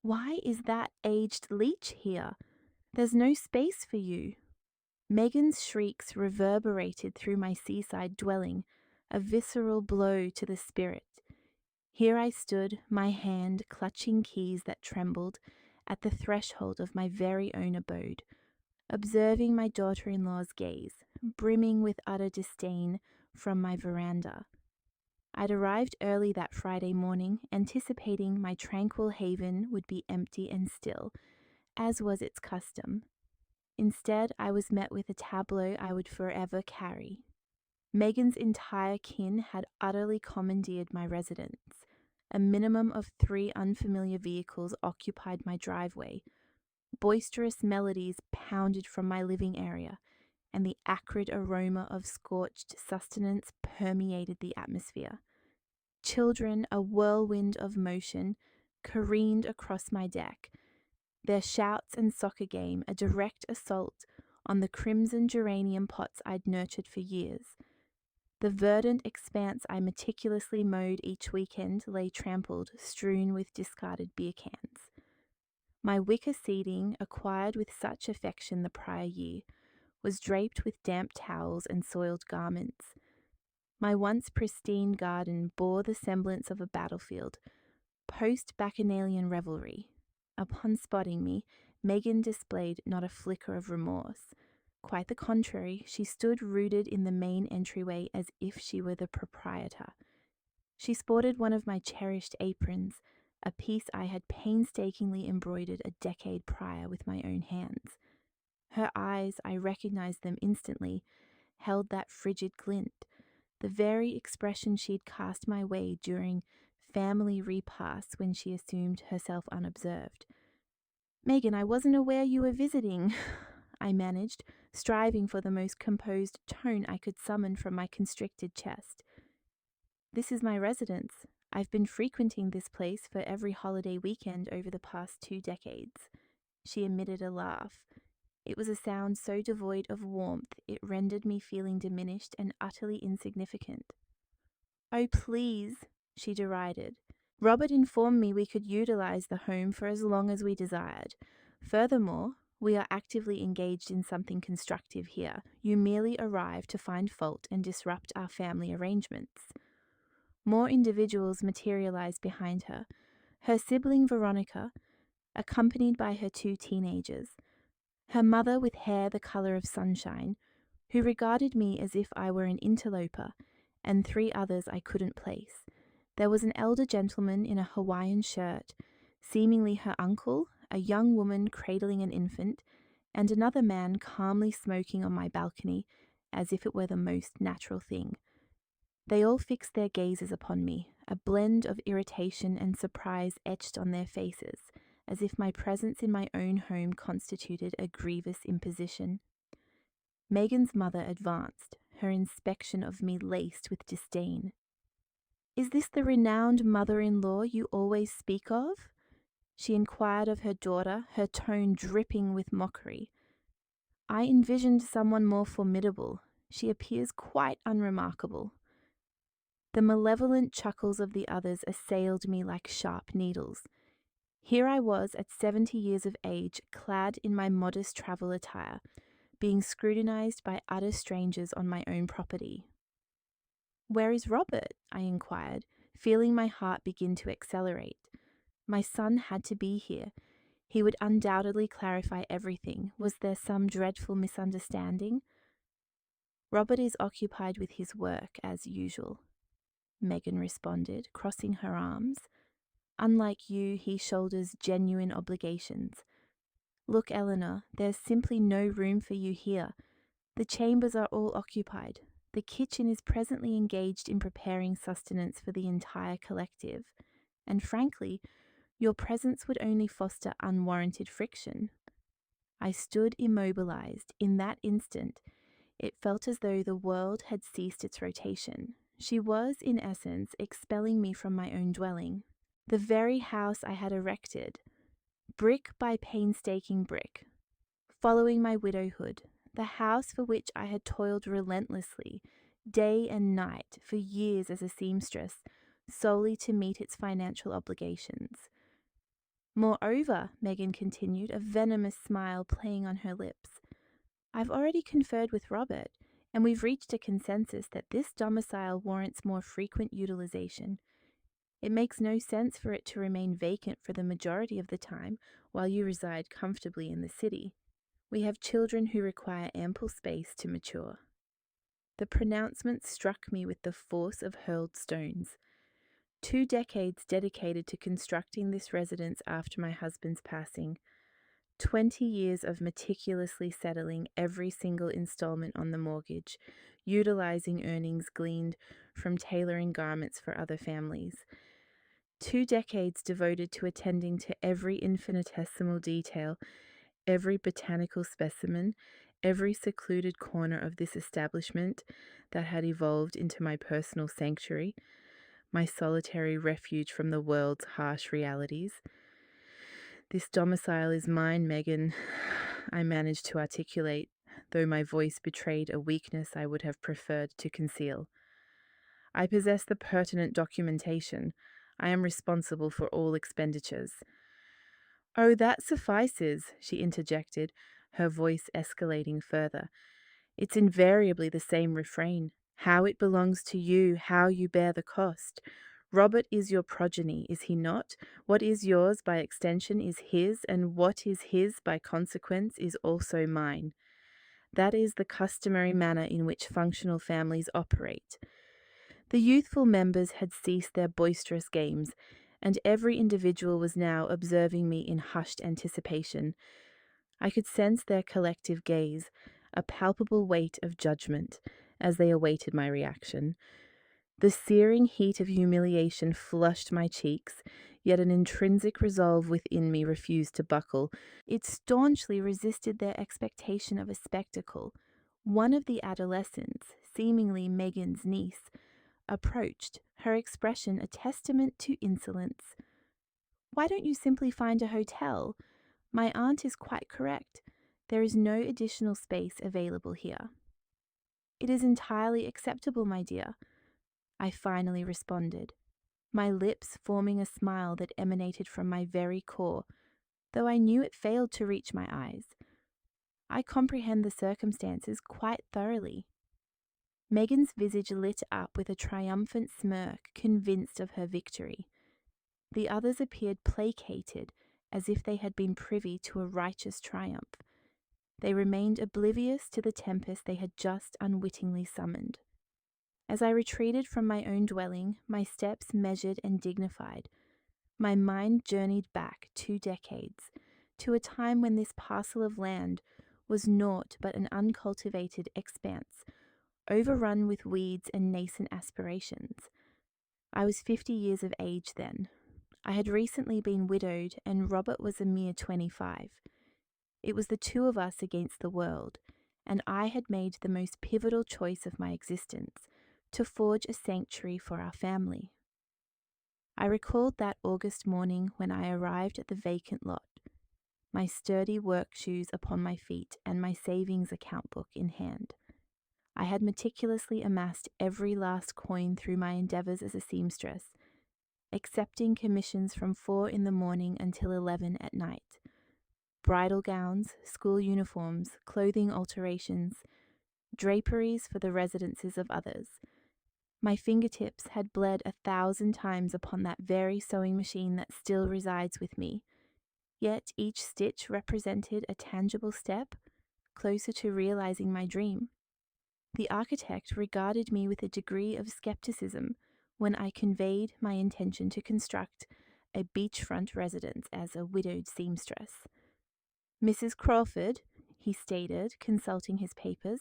Why is that aged leech here? There's no space for you. Megan's shrieks reverberated through my seaside dwelling, a visceral blow to the spirit. Here I stood, my hand clutching keys that trembled, at the threshold of my very own abode, observing my daughter in law's gaze, brimming with utter disdain, from my veranda. I'd arrived early that Friday morning, anticipating my tranquil haven would be empty and still, as was its custom. Instead, I was met with a tableau I would forever carry. Megan's entire kin had utterly commandeered my residence. A minimum of 3 unfamiliar vehicles occupied my driveway. Boisterous melodies pounded from my living area, and the acrid aroma of scorched sustenance permeated the atmosphere. Children, a whirlwind of motion, careened across my deck, their shouts and soccer game a direct assault on the crimson geranium pots I'd nurtured for years. The verdant expanse I meticulously mowed each weekend lay trampled, strewn with discarded beer cans. My wicker seating, acquired with such affection the prior year, was draped with damp towels and soiled garments. My once pristine garden bore the semblance of a battlefield, post-bacchanalian revelry. Upon spotting me, Megan displayed not a flicker of remorse. Quite the contrary, she stood rooted in the main entryway as if she were the proprietor. She sported one of my cherished aprons, a piece I had painstakingly embroidered a decade prior with my own hands. Her eyes, I recognized them instantly, held that frigid glint, the very expression she'd cast my way during family repasts when she assumed herself unobserved. "Megan, I wasn't aware you were visiting," I managed, striving for the most composed tone I could summon from my constricted chest. "This is my residence. I've been frequenting this place for every holiday weekend over the past 2 decades." She emitted a laugh. It was a sound so devoid of warmth it rendered me feeling diminished and utterly insignificant. "Oh, please," she derided. "Robert informed me we could utilize the home for as long as we desired. Furthermore, we are actively engaged in something constructive here. You merely arrive to find fault and disrupt our family arrangements." More individuals materialized behind her. Her sibling Veronica, accompanied by her 2 teenagers. Her mother with hair the color of sunshine, who regarded me as if I were an interloper, and 3 others I couldn't place. There was an elder gentleman in a Hawaiian shirt, seemingly her uncle, a young woman cradling an infant, and another man calmly smoking on my balcony, as if it were the most natural thing. They all fixed their gazes upon me, a blend of irritation and surprise etched on their faces, as if my presence in my own home constituted a grievous imposition. Megan's mother advanced, her inspection of me laced with disdain. "Is this the renowned mother-in-law you always speak of?" she inquired of her daughter, her tone dripping with mockery. "I envisioned someone more formidable. She appears quite unremarkable." The malevolent chuckles of the others assailed me like sharp needles. Here I was at 70 years of age, clad in my modest travel attire, being scrutinized by utter strangers on my own property. "Where is Robert?" I inquired, feeling my heart begin to accelerate. My son had to be here. He would undoubtedly clarify everything. Was there some dreadful misunderstanding? "Robert is occupied with his work, as usual," Megan responded, crossing her arms. "Unlike you, he shoulders genuine obligations. Look, Eleanor, there's simply no room for you here. The chambers are all occupied. The kitchen is presently engaged in preparing sustenance for the entire collective, and frankly, your presence would only foster unwarranted friction." I stood immobilized. In that instant, it felt as though the world had ceased its rotation. She was, in essence, expelling me from my own dwelling, the very house I had erected, brick by painstaking brick. Following my widowhood, the house for which I had toiled relentlessly, day and night, for years as a seamstress, solely to meet its financial obligations. Moreover, Megan continued, a venomous smile playing on her lips, I've already conferred with Robert, and we've reached a consensus that this domicile warrants more frequent utilization. It makes no sense for it to remain vacant for the majority of the time while you reside comfortably in the city. We have children who require ample space to mature. The pronouncement struck me with the force of hurled stones. 2 decades dedicated to constructing this residence after my husband's passing. 20 years of meticulously settling every single installment on the mortgage, utilizing earnings gleaned from tailoring garments for other families. 2 decades devoted to attending to every infinitesimal detail, every botanical specimen, every secluded corner of this establishment that had evolved into my personal sanctuary, my solitary refuge from the world's harsh realities. This domicile is mine, Megan, I managed to articulate, though my voice betrayed a weakness I would have preferred to conceal. I possess the pertinent documentation. I am responsible for all expenditures. Oh, that suffices, she interjected, her voice escalating further. It's invariably the same refrain. How it belongs to you, how you bear the cost. Robert is your progeny, is he not? What is yours by extension is his, and what is his by consequence is also mine. That is the customary manner in which functional families operate. The youthful members had ceased their boisterous games, and every individual was now observing me in hushed anticipation. I could sense their collective gaze, a palpable weight of judgment, as they awaited my reaction. The searing heat of humiliation flushed my cheeks, yet an intrinsic resolve within me refused to buckle. It staunchly resisted their expectation of a spectacle. One of the adolescents, seemingly Megan's niece, approached, her expression a testament to insolence. Why don't you simply find a hotel? My aunt is quite correct. There is no additional space available here. It is entirely acceptable, my dear, I finally responded, my lips forming a smile that emanated from my very core, though I knew it failed to reach my eyes. I comprehend the circumstances quite thoroughly. Megan's visage lit up with a triumphant smirk, convinced of her victory. The others appeared placated, as if they had been privy to a righteous triumph. They remained oblivious to the tempest they had just unwittingly summoned. As I retreated from my own dwelling, my steps measured and dignified, my mind journeyed back 2 decades, to a time when this parcel of land was naught but an uncultivated expanse, overrun with weeds and nascent aspirations. I was 50 years of age then. I had recently been widowed, and Robert was a mere 25. It was the two of us against the world, and I had made the most pivotal choice of my existence, to forge a sanctuary for our family. I recalled that August morning when I arrived at the vacant lot, my sturdy work shoes upon my feet and my savings account book in hand. I had meticulously amassed every last coin through my endeavors as a seamstress, accepting commissions from 4 in the morning until 11 at night. Bridal gowns, school uniforms, clothing alterations, draperies for the residences of others. My fingertips had bled 1,000 times upon that very sewing machine that still resides with me, yet each stitch represented a tangible step closer to realizing my dream. The architect regarded me with a degree of skepticism when I conveyed my intention to construct a beachfront residence as a widowed seamstress. Mrs. Crawford, he stated, consulting his papers,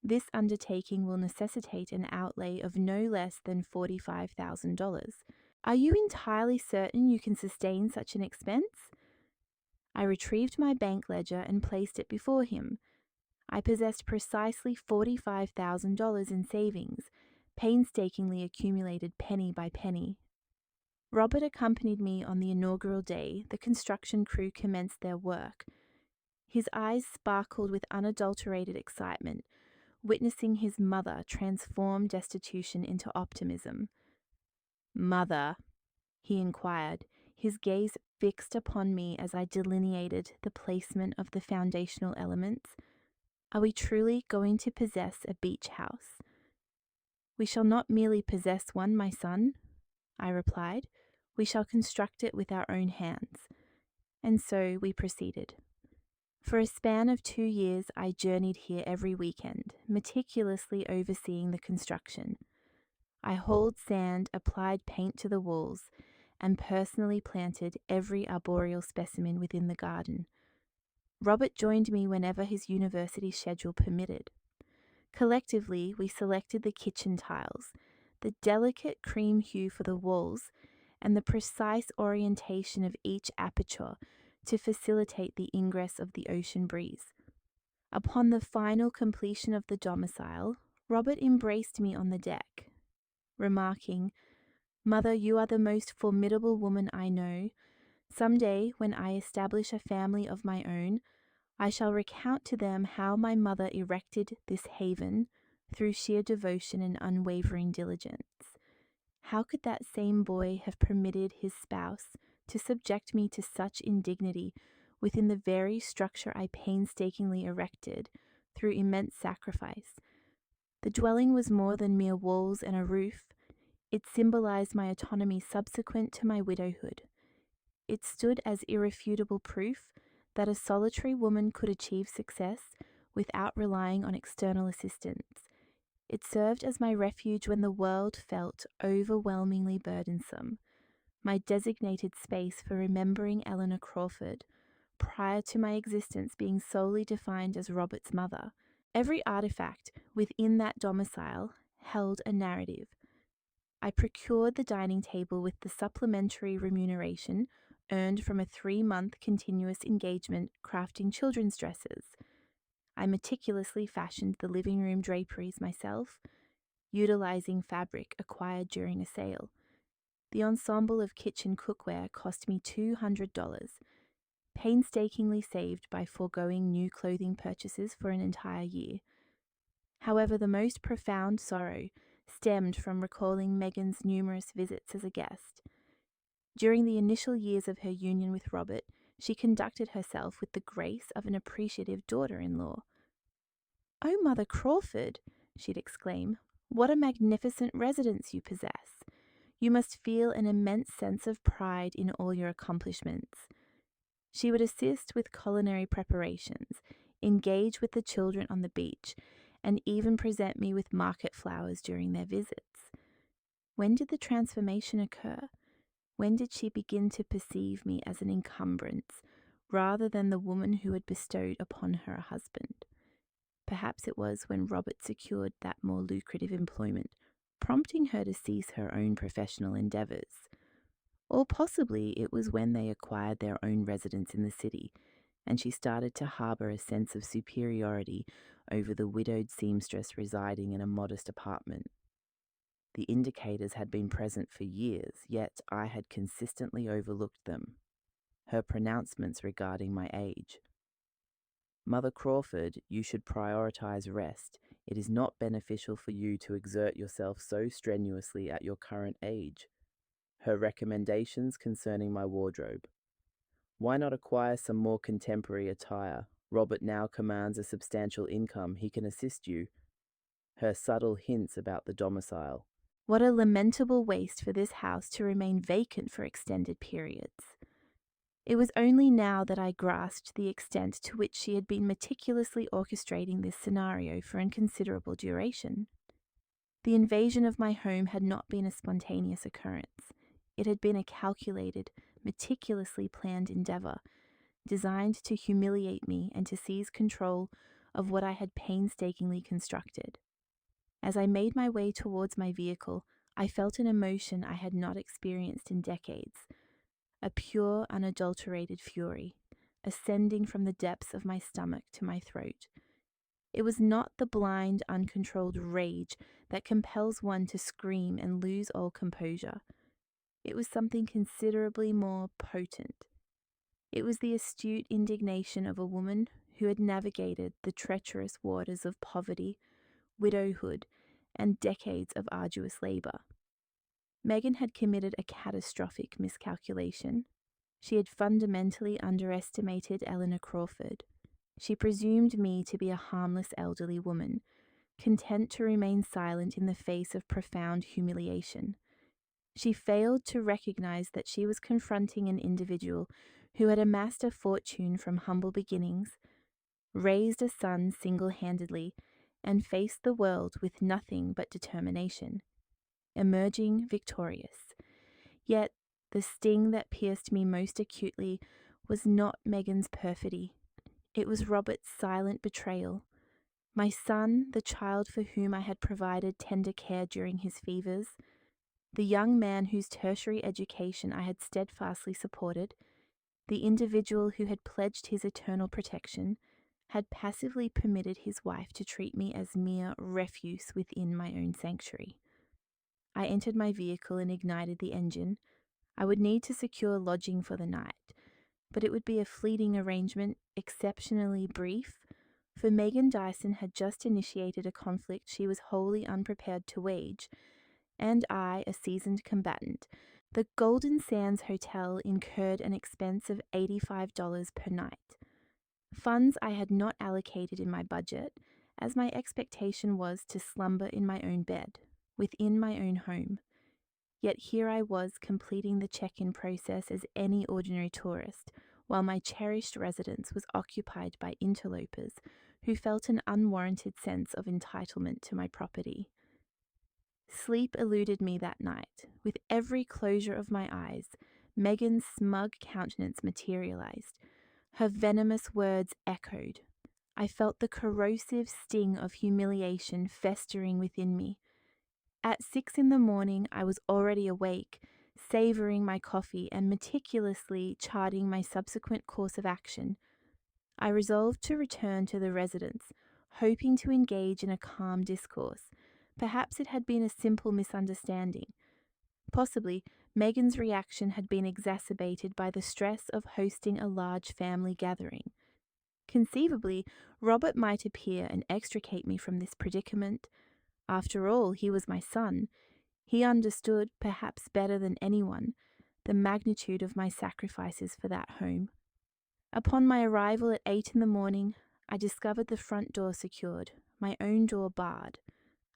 this undertaking will necessitate an outlay of no less than $45,000. Are you entirely certain you can sustain such an expense? I retrieved my bank ledger and placed it before him. I possessed precisely $45,000 in savings, painstakingly accumulated penny by penny. Robert accompanied me on the inaugural day. The construction crew commenced their work. His eyes sparkled with unadulterated excitement, witnessing his mother transform destitution into optimism. Mother, he inquired, his gaze fixed upon me as I delineated the placement of the foundational elements. Are we truly going to possess a beach house? We shall not merely possess one, my son, I replied. We shall construct it with our own hands. And so we proceeded. For a span of 2 years, I journeyed here every weekend, meticulously overseeing the construction. I hauled sand, applied paint to the walls, and personally planted every arboreal specimen within the garden. Robert joined me whenever his university schedule permitted. Collectively, we selected the kitchen tiles, the delicate cream hue for the walls, and the precise orientation of each aperture to facilitate the ingress of the ocean breeze. Upon the final completion of the domicile, Robert embraced me on the deck, remarking, "Mother, you are the most formidable woman I know. Someday, when I establish a family of my own, I shall recount to them how my mother erected this haven through sheer devotion and unwavering diligence. How could that same boy have permitted his spouse to subject me to such indignity within the very structure I painstakingly erected through immense sacrifice? The dwelling was more than mere walls and a roof. It symbolized my autonomy subsequent to my widowhood. It stood as irrefutable proof that a solitary woman could achieve success without relying on external assistance. It served as my refuge when the world felt overwhelmingly burdensome, my designated space for remembering Eleanor Crawford, prior to my existence being solely defined as Robert's mother. Every artifact within that domicile held a narrative. I procured the dining table with the supplementary remuneration earned from a 3-month continuous engagement crafting children's dresses. I meticulously fashioned the living room draperies myself, utilizing fabric acquired during a sale. The ensemble of kitchen cookware cost me $200, painstakingly saved by foregoing new clothing purchases for an entire year. However, the most profound sorrow stemmed from recalling Megan's numerous visits as a guest. During the initial years of her union with Robert, she conducted herself with the grace of an appreciative daughter-in-law. "Oh, Mother Crawford," she'd exclaim, "what a magnificent residence you possess. You must feel an immense sense of pride in all your accomplishments." She would assist with culinary preparations, engage with the children on the beach, and even present me with market flowers during their visits. When did the transformation occur? When did she begin to perceive me as an encumbrance, rather than the woman who had bestowed upon her a husband? Perhaps it was when Robert secured that more lucrative employment, prompting her to cease her own professional endeavours. Or possibly it was when they acquired their own residence in the city, and she started to harbour a sense of superiority over the widowed seamstress residing in a modest apartment. The indicators had been present for years, yet I had consistently overlooked them. Her pronouncements regarding my age. "Mother Crawford, you should prioritize rest. It is not beneficial for you to exert yourself so strenuously at your current age." Her recommendations concerning my wardrobe. "Why not acquire some more contemporary attire? Robert now commands a substantial income. He can assist you." Her subtle hints about the domicile. "What a lamentable waste for this house to remain vacant for extended periods." It was only now that I grasped the extent to which she had been meticulously orchestrating this scenario for a considerable duration. The invasion of my home had not been a spontaneous occurrence. It had been a calculated, meticulously planned endeavor, designed to humiliate me and to seize control of what I had painstakingly constructed. As I made my way towards my vehicle, I felt an emotion I had not experienced in decades, a pure, unadulterated fury, ascending from the depths of my stomach to my throat. It was not the blind, uncontrolled rage that compels one to scream and lose all composure. It was something considerably more potent. It was the astute indignation of a woman who had navigated the treacherous waters of poverty, widowhood, and decades of arduous labor. Megan had committed a catastrophic miscalculation. She had fundamentally underestimated Eleanor Crawford. She presumed me to be a harmless elderly woman, content to remain silent in the face of profound humiliation. She failed to recognize that she was confronting an individual who had amassed a fortune from humble beginnings, raised a son single-handedly, and faced the world with nothing but determination, emerging victorious. Yet, the sting that pierced me most acutely was not Megan's perfidy. It was Robert's silent betrayal. My son, the child for whom I had provided tender care during his fevers, the young man whose tertiary education I had steadfastly supported, the individual who had pledged his eternal protection, had passively permitted his wife to treat me as mere refuse within my own sanctuary. I entered my vehicle and ignited the engine. I would need to secure lodging for the night, but it would be a fleeting arrangement, exceptionally brief, for Megan Dyson had just initiated a conflict she was wholly unprepared to wage, and I, a seasoned combatant. The Golden Sands Hotel incurred an expense of $85 per night. Funds I had not allocated in my budget, as my expectation was to slumber in my own bed, within my own home. Yet here I was completing the check-in process as any ordinary tourist, while my cherished residence was occupied by interlopers who felt an unwarranted sense of entitlement to my property. Sleep eluded me that night. With every closure of my eyes, Megan's smug countenance materialized. Her venomous words echoed. I felt the corrosive sting of humiliation festering within me. At 6 a.m, I was already awake, savoring my coffee and meticulously charting my subsequent course of action. I resolved to return to the residence, hoping to engage in a calm discourse. Perhaps it had been a simple misunderstanding. Possibly, Megan's reaction had been exacerbated by the stress of hosting a large family gathering. Conceivably, Robert might appear and extricate me from this predicament. After all, he was my son. He understood, perhaps better than anyone, the magnitude of my sacrifices for that home. Upon my arrival at 8 a.m, I discovered the front door secured, my own door barred.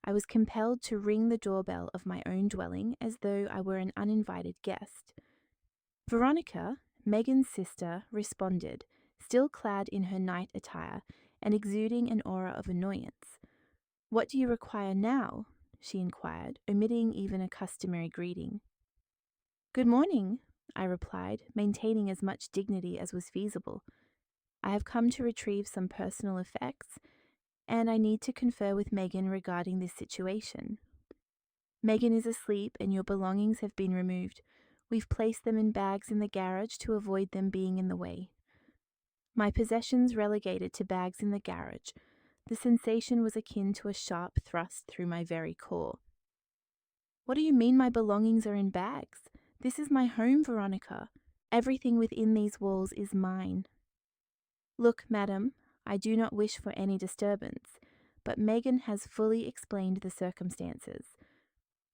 I was compelled to ring the doorbell of my own dwelling as though I were an uninvited guest. Veronica, Megan's sister, responded, still clad in her night attire and exuding an aura of annoyance. "What do you require now?" she inquired, omitting even a customary greeting. "Good morning," I replied, maintaining as much dignity as was feasible. "I have come to retrieve some personal effects, and I need to confer with Megan regarding this situation." "Megan is asleep and your belongings have been removed. We've placed them in bags in the garage to avoid them being in the way." My possessions relegated to bags in the garage. The sensation was akin to a sharp thrust through my very core. "What do you mean my belongings are in bags? This is my home, Veronica. Everything within these walls is mine." "Look, madam, I do not wish for any disturbance, but Megan has fully explained the circumstances.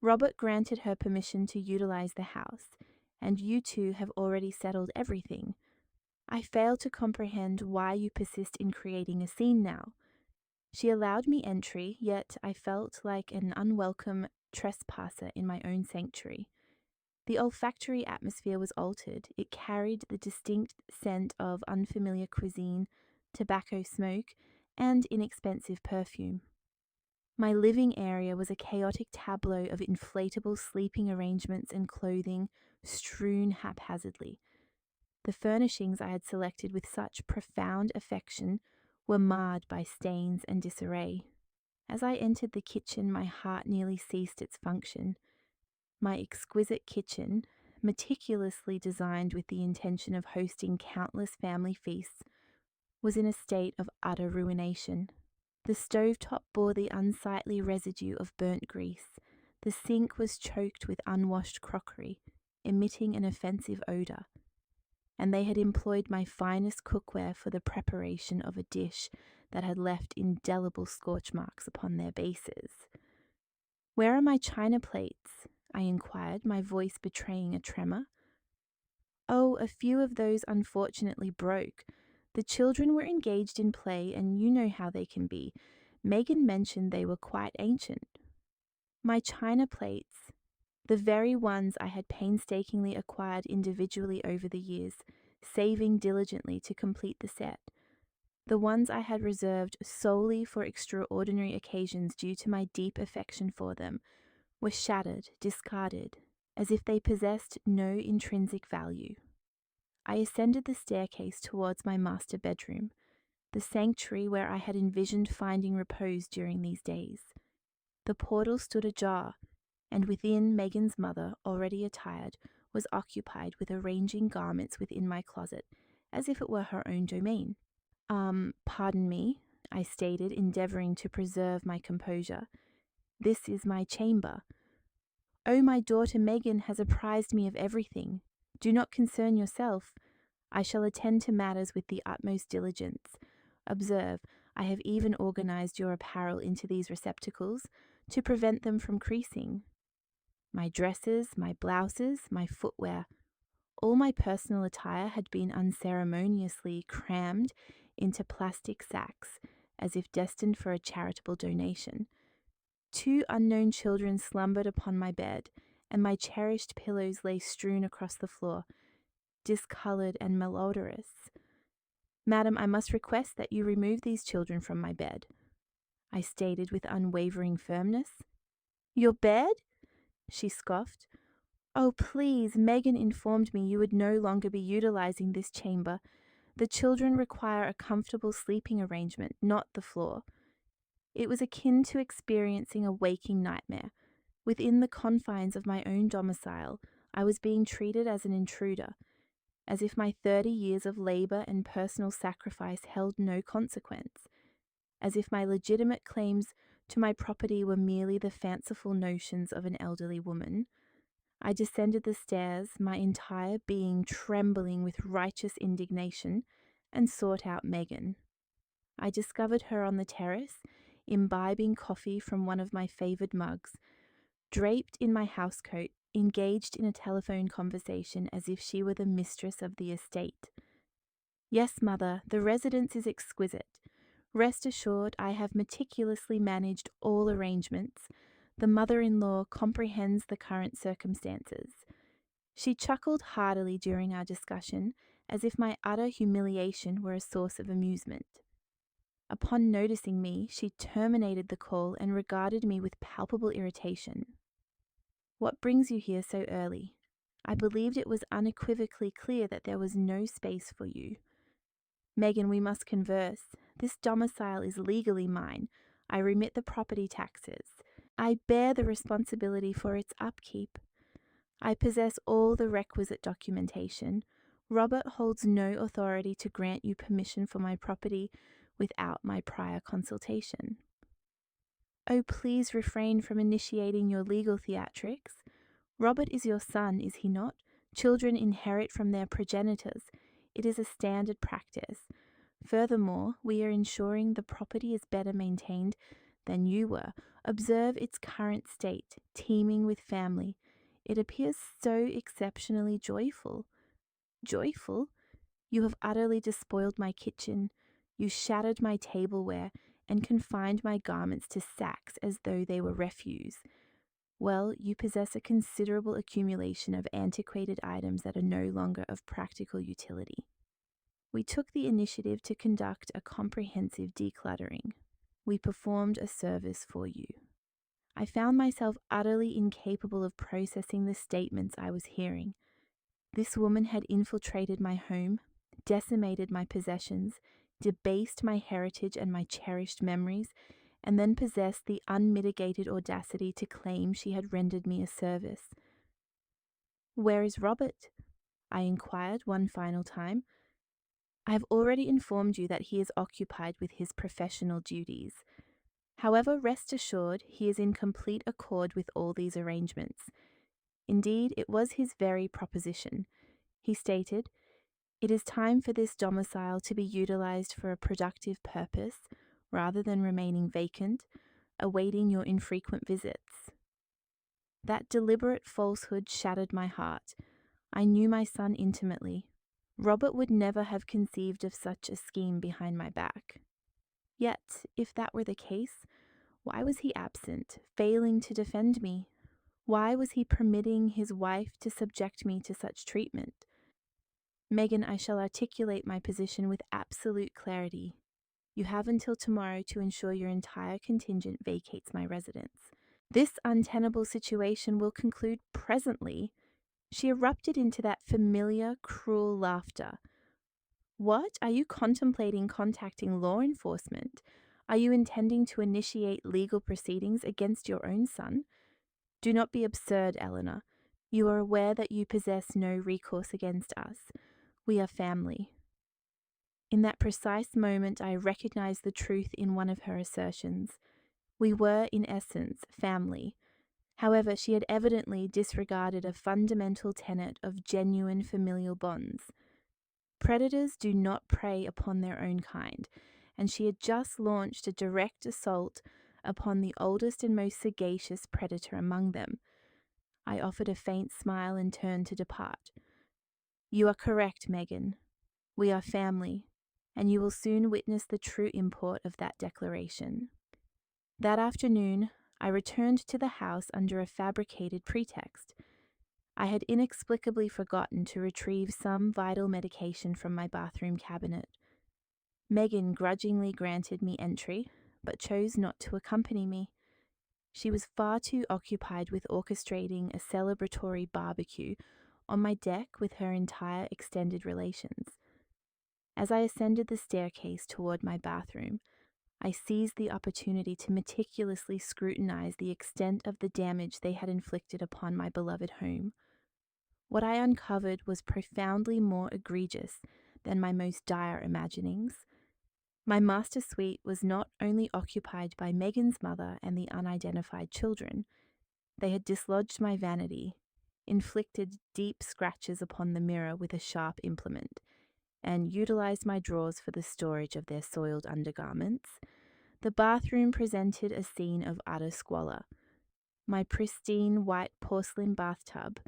Robert granted her permission to utilize the house, and you two have already settled everything. I fail to comprehend why you persist in creating a scene now." She allowed me entry, yet I felt like an unwelcome trespasser in my own sanctuary. The olfactory atmosphere was altered. It carried the distinct scent of unfamiliar cuisine, tobacco smoke, and inexpensive perfume. My living area was a chaotic tableau of inflatable sleeping arrangements and clothing strewn haphazardly. The furnishings I had selected with such profound affection were marred by stains and disarray. As I entered the kitchen, my heart nearly ceased its function. My exquisite kitchen, meticulously designed with the intention of hosting countless family feasts, was in a state of utter ruination. The stovetop bore the unsightly residue of burnt grease. The sink was choked with unwashed crockery, emitting an offensive odor. And they had employed my finest cookware for the preparation of a dish that had left indelible scorch marks upon their bases. "Where are my china plates?" I inquired, my voice betraying a tremor. Oh, a few of those unfortunately broke. The children were engaged in play, and you know how they can be. Megan mentioned they were quite ancient. My china plates, the very ones I had painstakingly acquired individually over the years, saving diligently to complete the set, the ones I had reserved solely for extraordinary occasions due to my deep affection for them, were shattered, discarded, as if they possessed no intrinsic value. I ascended the staircase towards my master bedroom, the sanctuary where I had envisioned finding repose during these days. The portal stood ajar, and within, Megan's mother, already attired, was occupied with arranging garments within my closet, as if it were her own domain. Pardon me, I stated, endeavouring to preserve my composure. This is my chamber. Oh, my daughter Megan has apprised me of everything. Do not concern yourself. I shall attend to matters with the utmost diligence. Observe, I have even organised your apparel into these receptacles to prevent them from creasing. My dresses, my blouses, my footwear, all my personal attire had been unceremoniously crammed into plastic sacks, as if destined for a charitable donation. 2 unknown children slumbered upon my bed, and my cherished pillows lay strewn across the floor, discoloured and malodorous. Madam, I must request that you remove these children from my bed, I stated with unwavering firmness. Your bed? She scoffed. Oh, please, Megan informed me you would no longer be utilizing this chamber. The children require a comfortable sleeping arrangement, not the floor. It was akin to experiencing a waking nightmare. Within the confines of my own domicile, I was being treated as an intruder, as if my 30 years of labour and personal sacrifice held no consequence, as if my legitimate claims to my property were merely the fanciful notions of an elderly woman. I descended the stairs, my entire being trembling with righteous indignation, and sought out Megan. I discovered her on the terrace, imbibing coffee from one of my favoured mugs, draped in my housecoat, engaged in a telephone conversation as if she were the mistress of the estate. Yes, mother, the residence is exquisite. Rest assured, I have meticulously managed all arrangements. The mother-in-law comprehends the current circumstances. She chuckled heartily during our discussion, as if my utter humiliation were a source of amusement. Upon noticing me, she terminated the call and regarded me with palpable irritation. What brings you here so early? I believed it was unequivocally clear that there was no space for you. Megan, we must converse. This domicile is legally mine. I remit the property taxes. I bear the responsibility for its upkeep. I possess all the requisite documentation. Robert holds no authority to grant you permission for my property without my prior consultation. Oh, please refrain from initiating your legal theatrics. Robert is your son, is he not? Children inherit from their progenitors. It is a standard practice. Furthermore, we are ensuring the property is better maintained than you were. Observe its current state, teeming with family. It appears so exceptionally joyful. Joyful? You have utterly despoiled my kitchen. You shattered my tableware and confined my garments to sacks as though they were refuse. Well, you possess a considerable accumulation of antiquated items that are no longer of practical utility. We took the initiative to conduct a comprehensive decluttering. We performed a service for you. I found myself utterly incapable of processing the statements I was hearing. This woman had infiltrated my home, decimated my possessions, debased my heritage and my cherished memories, and then possessed the unmitigated audacity to claim she had rendered me a service. Where is Robert? I inquired one final time. I have already informed you that he is occupied with his professional duties. However, rest assured, he is in complete accord with all these arrangements. Indeed, it was his very proposition. He stated, "It is time for this domicile to be utilized for a productive purpose, rather than remaining vacant, awaiting your infrequent visits." That deliberate falsehood shattered my heart. I knew my son intimately. Robert would never have conceived of such a scheme behind my back. Yet, if that were the case, why was he absent, failing to defend me? Why was he permitting his wife to subject me to such treatment? Megan, I shall articulate my position with absolute clarity. You have until tomorrow to ensure your entire contingent vacates my residence. This untenable situation will conclude presently. She erupted into that familiar, cruel laughter. What? Are you contemplating contacting law enforcement? Are you intending to initiate legal proceedings against your own son? Do not be absurd, Eleanor. You are aware that you possess no recourse against us. We are family. In that precise moment, I recognized the truth in one of her assertions. We were, in essence, family. However, she had evidently disregarded a fundamental tenet of genuine familial bonds. Predators do not prey upon their own kind, and she had just launched a direct assault upon the oldest and most sagacious predator among them. I offered a faint smile and turned to depart. You are correct, Megan. We are family, and you will soon witness the true import of that declaration. That afternoon, I returned to the house under a fabricated pretext. I had inexplicably forgotten to retrieve some vital medication from my bathroom cabinet. Megan grudgingly granted me entry, but chose not to accompany me. She was far too occupied with orchestrating a celebratory barbecue on my deck with her entire extended relations. As I ascended the staircase toward my bathroom, I seized the opportunity to meticulously scrutinize the extent of the damage they had inflicted upon my beloved home. What I uncovered was profoundly more egregious than my most dire imaginings. My master suite was not only occupied by Megan's mother and the unidentified children, they had dislodged my vanity, inflicted deep scratches upon the mirror with a sharp implement, and utilized my drawers for the storage of their soiled undergarments. The bathroom presented a scene of utter squalor. My pristine white porcelain bathtub,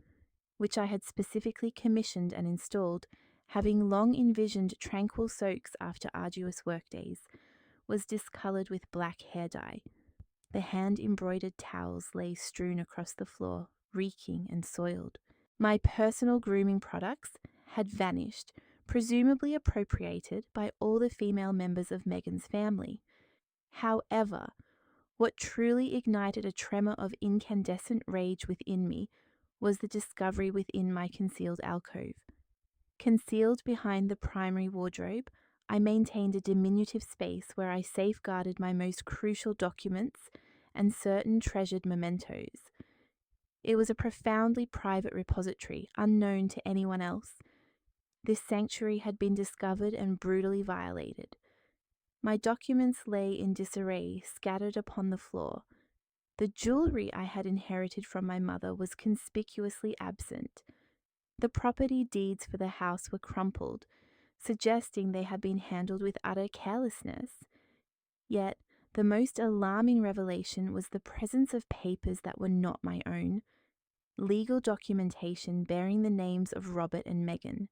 which I had specifically commissioned and installed, having long envisioned tranquil soaks after arduous workdays, was discolored with black hair dye. The hand-embroidered towels lay strewn across the floor, reeking and soiled. My personal grooming products had vanished, presumably appropriated by all the female members of Megan's family. However, what truly ignited a tremor of incandescent rage within me was the discovery within my concealed alcove. Concealed behind the primary wardrobe, I maintained a diminutive space where I safeguarded my most crucial documents and certain treasured mementos. It was a profoundly private repository, unknown to anyone else. This sanctuary had been discovered and brutally violated. My documents lay in disarray, scattered upon the floor. The jewelry I had inherited from my mother was conspicuously absent. The property deeds for the house were crumpled, suggesting they had been handled with utter carelessness. Yet, the most alarming revelation was the presence of papers that were not my own. Legal documentation bearing the names of Robert and Megan.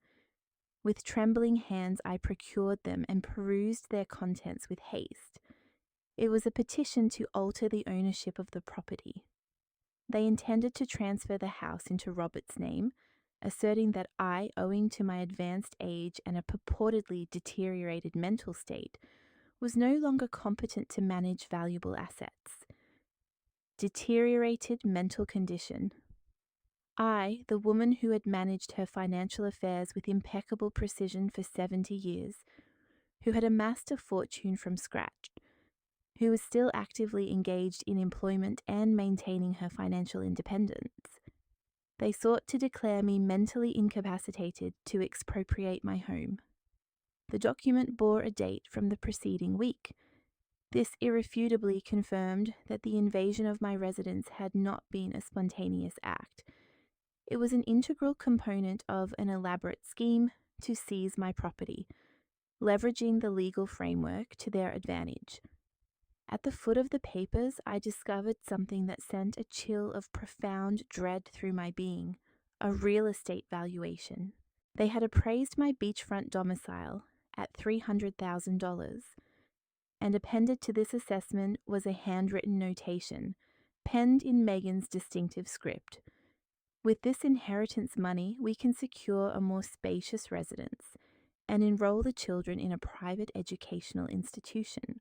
With trembling hands, I procured them and perused their contents with haste. It was a petition to alter the ownership of the property. They intended to transfer the house into Robert's name, asserting that I, owing to my advanced age and a purportedly deteriorated mental state, was no longer competent to manage valuable assets. Deteriorated mental condition. I, the woman who had managed her financial affairs with impeccable precision for 70 years, who had amassed a fortune from scratch, who was still actively engaged in employment and maintaining her financial independence. They sought to declare me mentally incapacitated to expropriate my home. The document bore a date from the preceding week. This irrefutably confirmed that the invasion of my residence had not been a spontaneous act. It was an integral component of an elaborate scheme to seize my property, leveraging the legal framework to their advantage. At the foot of the papers, I discovered something that sent a chill of profound dread through my being: a real estate valuation. They had appraised my beachfront domicile at $300,000, and appended to this assessment was a handwritten notation, penned in Megan's distinctive script. With this inheritance money, we can secure a more spacious residence and enroll the children in a private educational institution.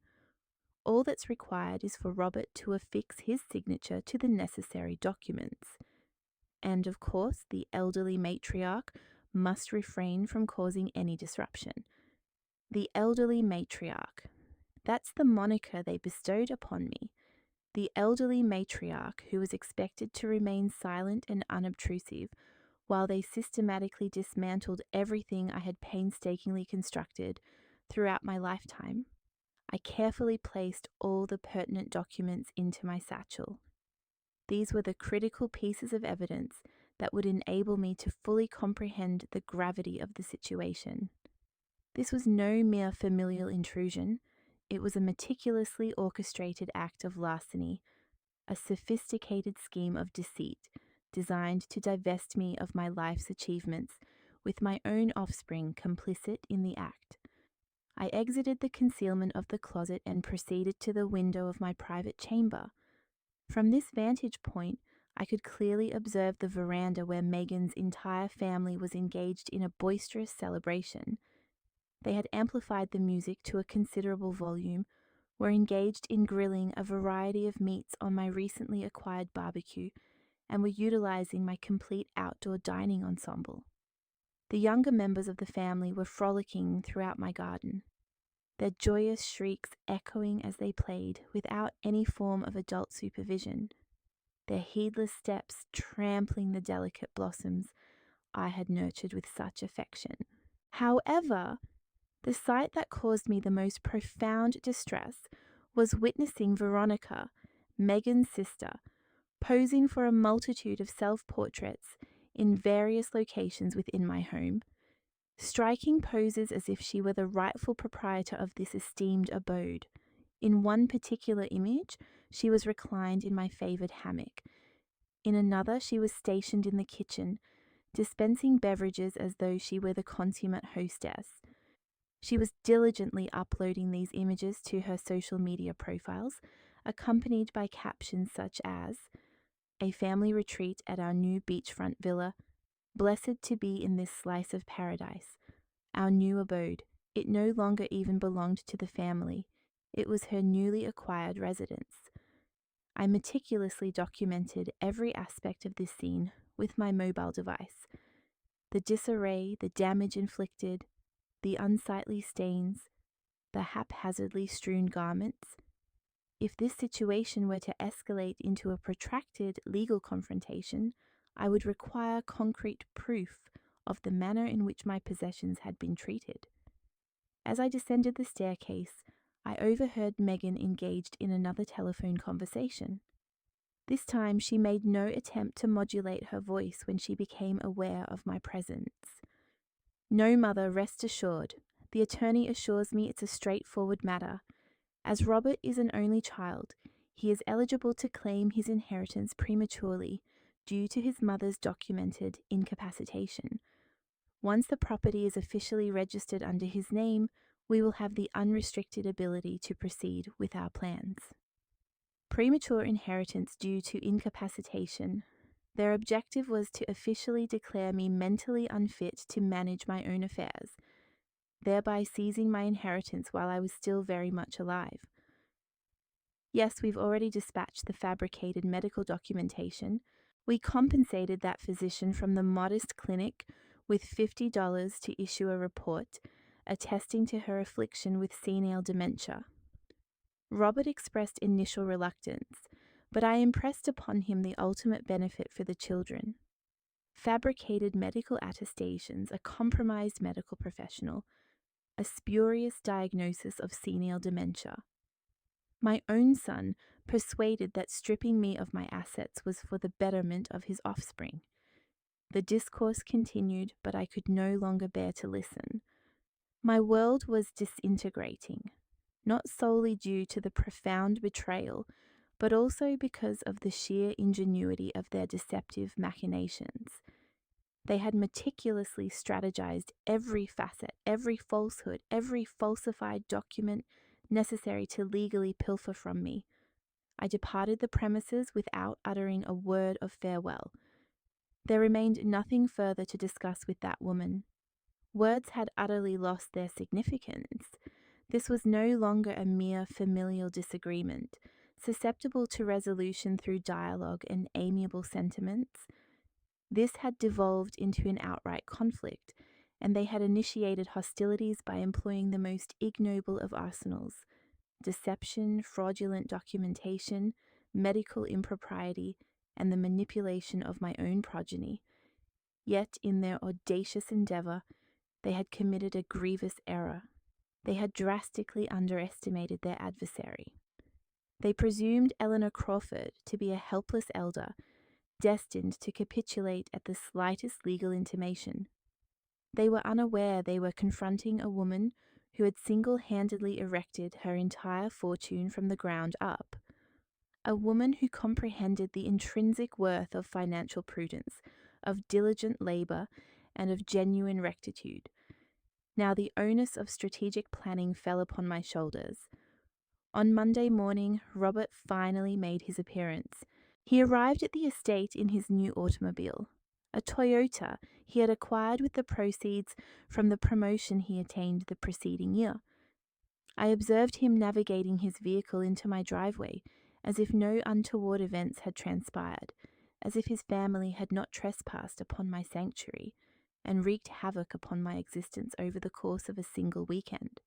All that's required is for Robert to affix his signature to the necessary documents. And of course, the elderly matriarch must refrain from causing any disruption. The elderly matriarch. That's the moniker they bestowed upon me. The elderly matriarch who was expected to remain silent and unobtrusive while they systematically dismantled everything I had painstakingly constructed throughout my lifetime. I carefully placed all the pertinent documents into my satchel. These were the critical pieces of evidence that would enable me to fully comprehend the gravity of the situation. This was no mere familial intrusion. It was a meticulously orchestrated act of larceny, a sophisticated scheme of deceit designed to divest me of my life's achievements, with my own offspring complicit in the act. I exited the concealment of the closet and proceeded to the window of my private chamber. From this vantage point, I could clearly observe the veranda where Megan's entire family was engaged in a boisterous celebration. They had amplified the music to a considerable volume, were engaged in grilling a variety of meats on my recently acquired barbecue, and were utilizing my complete outdoor dining ensemble. The younger members of the family were frolicking throughout my garden, their joyous shrieks echoing as they played without any form of adult supervision, their heedless steps trampling the delicate blossoms I had nurtured with such affection. However, the sight that caused me the most profound distress was witnessing Veronica, Megan's sister, posing for a multitude of self-portraits in various locations within my home, striking poses as if she were the rightful proprietor of this esteemed abode. In one particular image, she was reclined in my favoured hammock. In another, she was stationed in the kitchen, dispensing beverages as though she were the consummate hostess. She was diligently uploading these images to her social media profiles, accompanied by captions such as, "A family retreat at our new beachfront villa, blessed to be in this slice of paradise. Our new abode, it no longer even belonged to the family, it was her newly acquired residence." I meticulously documented every aspect of this scene with my mobile device. The disarray, the damage inflicted, the unsightly stains, the haphazardly strewn garments. If this situation were to escalate into a protracted legal confrontation, I would require concrete proof of the manner in which my possessions had been treated. As I descended the staircase, I overheard Megan engaged in another telephone conversation. This time she made no attempt to modulate her voice when she became aware of my presence. "No, mother, rest assured. The attorney assures me it's a straightforward matter. As Robert is an only child, he is eligible to claim his inheritance prematurely due to his mother's documented incapacitation. Once the property is officially registered under his name, we will have the unrestricted ability to proceed with our plans." Premature inheritance due to incapacitation. Their objective was to officially declare me mentally unfit to manage my own affairs, thereby seizing my inheritance while I was still very much alive. Yes, we've already dispatched the fabricated medical documentation. We compensated that physician from the modest clinic with $50 to issue a report attesting to her affliction with senile dementia. Robert expressed initial reluctance, but I impressed upon him the ultimate benefit for the children. Fabricated medical attestations, a compromised medical professional, a spurious diagnosis of senile dementia. My own son persuaded that stripping me of my assets was for the betterment of his offspring. The discourse continued, but I could no longer bear to listen. My world was disintegrating. not solely due to the profound betrayal, but also because of the sheer ingenuity of their deceptive machinations. They had meticulously strategized every facet, every falsehood, every falsified document necessary to legally pilfer from me. I departed the premises without uttering a word of farewell. There remained nothing further to discuss with that woman. Words had utterly lost their significance. This was no longer a mere familial disagreement, susceptible to resolution through dialogue and amiable sentiments. This had devolved into an outright conflict, and they had initiated hostilities by employing the most ignoble of arsenals: deception, fraudulent documentation, medical impropriety, and the manipulation of my own progeny. Yet, in their audacious endeavour, they had committed a grievous error. They had drastically underestimated their adversary. They presumed Eleanor Crawford to be a helpless elder, destined to capitulate at the slightest legal intimation. They were unaware they were confronting a woman who had single-handedly erected her entire fortune from the ground up. A woman who comprehended the intrinsic worth of financial prudence, of diligent labour, and of genuine rectitude. Now the onus of strategic planning fell upon my shoulders. On Monday morning, Robert finally made his appearance. He arrived at the estate in his new automobile, a Toyota he had acquired with the proceeds from the promotion he attained the preceding year. I observed him navigating his vehicle into my driveway, as if no untoward events had transpired, as if his family had not trespassed upon my sanctuary and wreaked havoc upon my existence over the course of a single weekend.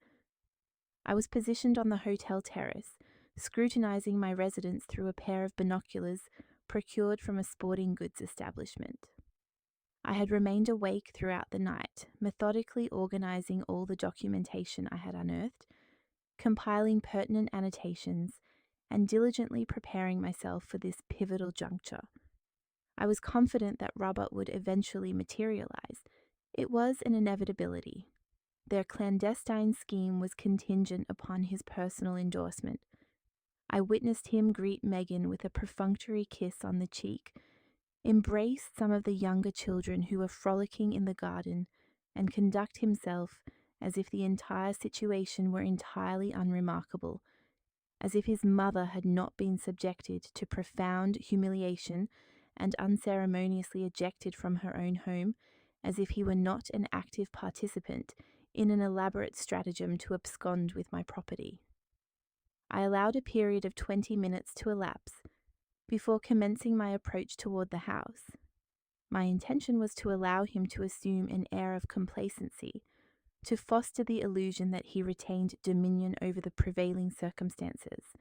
I was positioned on the hotel terrace, scrutinizing my residence through a pair of binoculars procured from a sporting goods establishment. I had remained awake throughout the night, methodically organizing all the documentation I had unearthed, compiling pertinent annotations, and diligently preparing myself for this pivotal juncture. I was confident that Robert would eventually materialize. It was an inevitability. Their clandestine scheme was contingent upon his personal endorsement. I witnessed him greet Megan with a perfunctory kiss on the cheek, embrace some of the younger children who were frolicking in the garden, and conduct himself as if the entire situation were entirely unremarkable, as if his mother had not been subjected to profound humiliation and unceremoniously ejected from her own home, as if he were not an active participant in an elaborate stratagem to abscond with my property. I allowed a period of 20 minutes to elapse before commencing my approach toward the house. My intention was to allow him to assume an air of complacency, to foster the illusion that he retained dominion over the prevailing circumstances.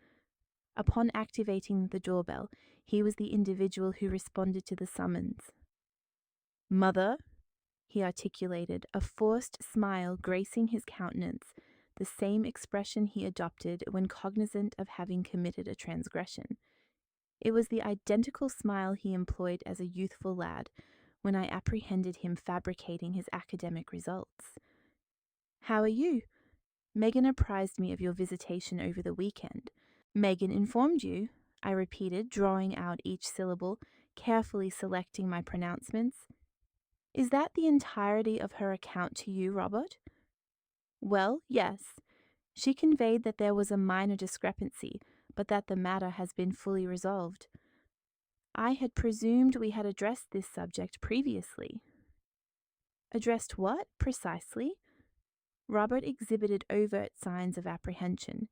Upon activating the doorbell, he was the individual who responded to the summons. "Mother," he articulated, a forced smile gracing his countenance, the same expression he adopted when cognizant of having committed a transgression. It was the identical smile he employed as a youthful lad when I apprehended him fabricating his academic results. "How are you? Megan apprised me of your visitation over the weekend." "Megan informed you?" I repeated, drawing out each syllable, carefully selecting my pronouncements. "Is that the entirety of her account to you, Robert?" "Well, yes. She conveyed that there was a minor discrepancy, but that the matter has been fully resolved." I had presumed we had addressed this subject previously. "Addressed what, precisely?" Robert exhibited overt signs of apprehension.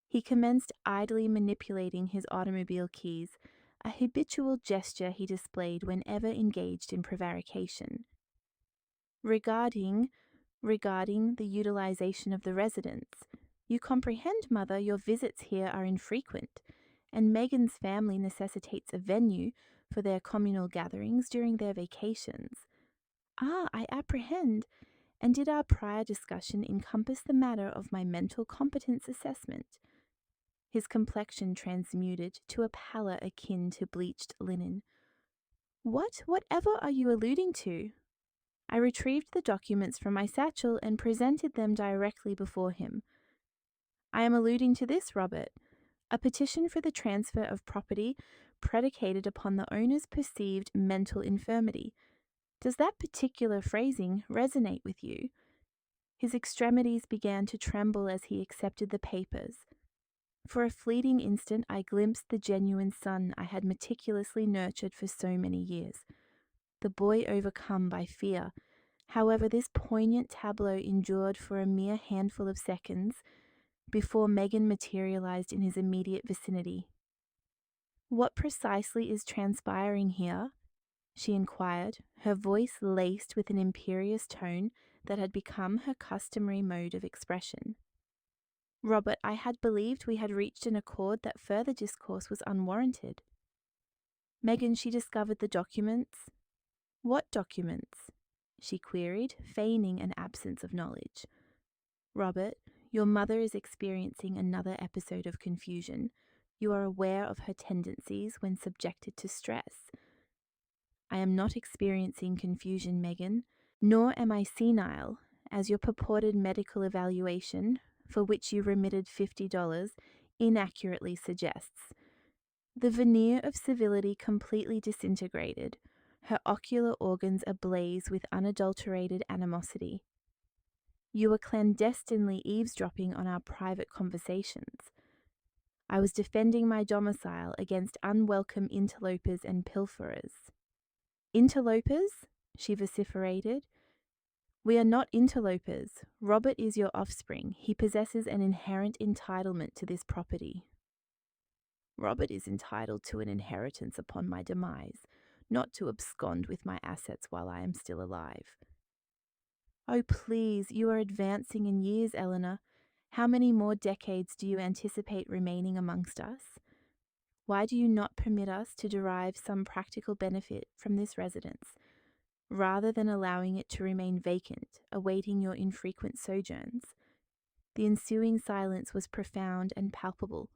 He commenced idly manipulating his automobile keys, a habitual gesture he displayed whenever engaged in prevarication. Regarding the utilization of the residence. You comprehend, Mother, your visits here are infrequent, and Megan's family necessitates a venue for their communal gatherings during their vacations." "Ah, I apprehend. And did our prior discussion encompass the matter of my mental competence assessment?" His complexion transmuted to a pallor akin to bleached linen. Whatever are you alluding to?" I retrieved the documents from my satchel and presented them directly before him. I am alluding to this, Robert. A petition for the transfer of property predicated upon the owner's perceived mental infirmity. Does that particular phrasing resonate with you? His extremities began to tremble as he accepted the papers. For a fleeting instant, I glimpsed the genuine son I had meticulously nurtured for so many years, the boy overcome by fear. However, this poignant tableau endured for a mere handful of seconds before Megan materialized in his immediate vicinity. "What precisely is transpiring here?" she inquired, her voice laced with an imperious tone that had become her customary mode of expression. "Robert, I had believed we had reached an accord that further discourse was unwarranted." "Megan, she discovered the documents." "What documents?" she queried, feigning an absence of knowledge. "Robert, your mother is experiencing another episode of confusion. You are aware of her tendencies when subjected to stress." "I am not experiencing confusion, Megan, nor am I senile, as your purported medical evaluation, for which you remitted $50, inaccurately suggests." The veneer of civility completely disintegrated, her ocular organs ablaze with unadulterated animosity. "You were clandestinely eavesdropping on our private conversations." "I was defending my domicile against unwelcome interlopers and pilferers." "Interlopers?" she vociferated. "We are not interlopers. Robert is your offspring. He possesses an inherent entitlement to this property." "Robert is entitled to an inheritance upon my demise, not to abscond with my assets while I am still alive." "Oh, please, you are advancing in years, Eleanor. How many more decades do you anticipate remaining amongst us? Why do you not permit us to derive some practical benefit from this residence, rather than allowing it to remain vacant, awaiting your infrequent sojourns?" The ensuing silence was profound and palpable.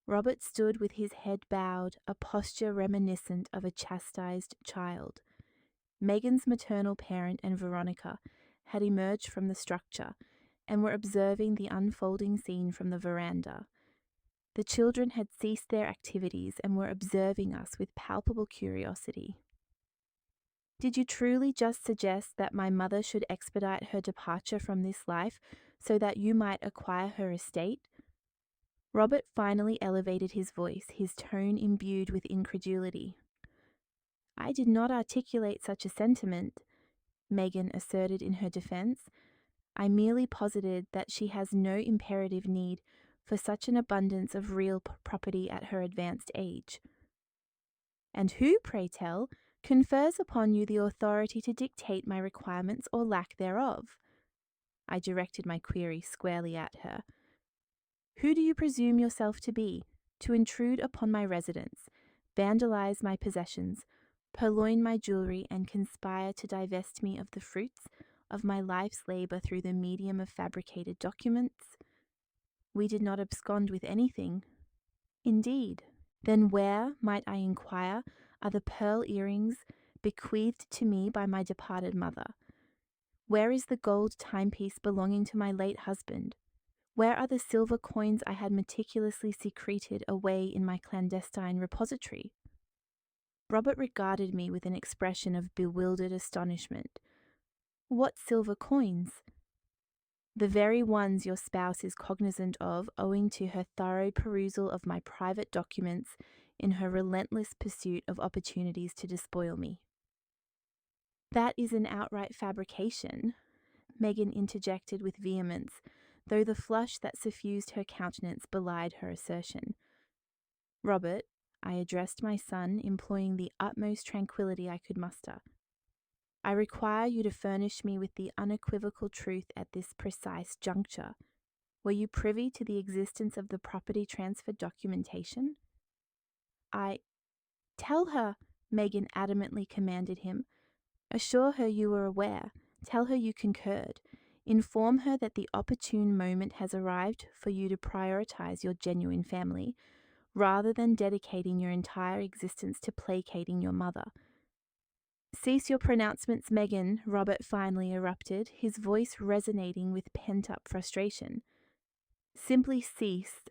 Robert stood with his head bowed, a posture reminiscent of a chastised child. Megan's maternal parent and Veronica had emerged from the structure and were observing the unfolding scene from the veranda. The children had ceased their activities and were observing us with palpable curiosity. "Did you truly just suggest that my mother should expedite her departure from this life so that you might acquire her estate?" Robert finally elevated his voice, his tone imbued with incredulity. "I did not articulate such a sentiment," Megan asserted in her defense. "I merely posited that she has no imperative need for such an abundance of real property at her advanced age." "And who, pray tell, confers upon you the authority to dictate my requirements or lack thereof?" I directed my query squarely at her. "Who do you presume yourself to be, to intrude upon my residence, vandalize my possessions, purloin my jewelry, and conspire to divest me of the fruits of my life's labor through the medium of fabricated documents? We did not abscond with anything." "Indeed. Then where, might I inquire, are the pearl earrings bequeathed to me by my departed mother? Where is the gold timepiece belonging to my late husband? Where are the silver coins I had meticulously secreted away in my clandestine repository?" Robert regarded me with an expression of bewildered astonishment. "What silver coins?" "The very ones your spouse is cognizant of owing to her thorough perusal of my private documents in her relentless pursuit of opportunities to despoil me." "That is an outright fabrication," Megan interjected with vehemence, though the flush that suffused her countenance belied her assertion. "Robert," I addressed my son, employing the utmost tranquillity I could muster, "I require you to furnish me with the unequivocal truth at this precise juncture. Were you privy to the existence of the property transfer documentation?" "Tell her," Megan adamantly commanded him. "Assure her you were aware. Tell her you concurred. Inform her that the opportune moment has arrived for you to prioritize your genuine family, rather than dedicating your entire existence to placating your mother." "Cease your pronouncements, Megan," Robert finally erupted, his voice resonating with pent-up frustration. simply ceased.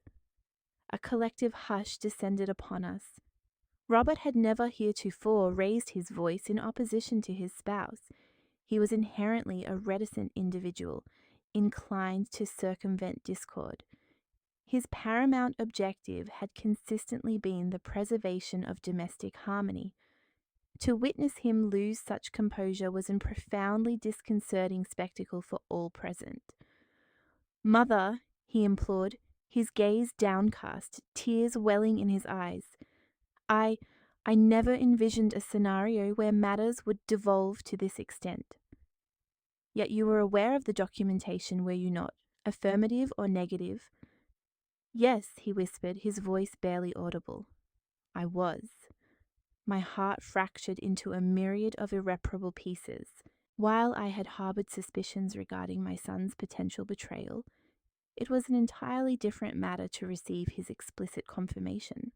A collective hush descended upon us. Robert had never heretofore raised his voice in opposition to his spouse. He was inherently a reticent individual, inclined to circumvent discord. His paramount objective had consistently been the preservation of domestic harmony. To witness him lose such composure was a profoundly disconcerting spectacle for all present. "Mother," he implored, his gaze downcast, tears welling in his eyes. I never envisioned a scenario where matters would devolve to this extent." "Yet you were aware of the documentation, were you not? Affirmative or negative?" "Yes," he whispered, his voice barely audible. "I was." My heart fractured into a myriad of irreparable pieces. While I had harbored suspicions regarding my son's potential betrayal, it was an entirely different matter to receive his explicit confirmation.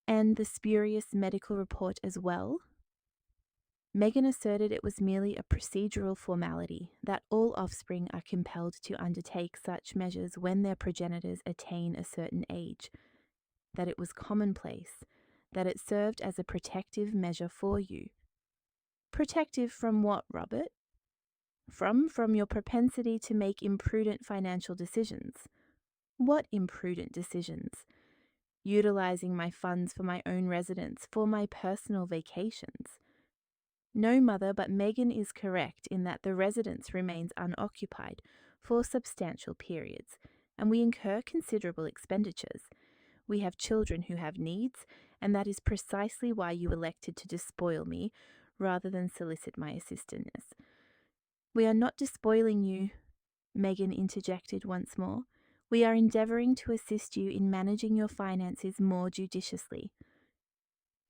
"And the spurious medical report as well?" Megan asserted it was merely a procedural formality, that all offspring are compelled to undertake such measures when their progenitors attain a certain age, that it was commonplace, that it served as a protective measure for you. "Protective from what, Robert?" From your propensity to make imprudent financial decisions." "What imprudent decisions?" "Utilizing my funds for my own residence, for my personal vacations." "No, mother, but Megan is correct in that the residence remains unoccupied for substantial periods, and we incur considerable expenditures. We have children who have needs, and that is precisely why you elected to despoil me rather than solicit my assistance." "We are not despoiling you," Megan interjected once more. "We are endeavouring to assist you in managing your finances more judiciously."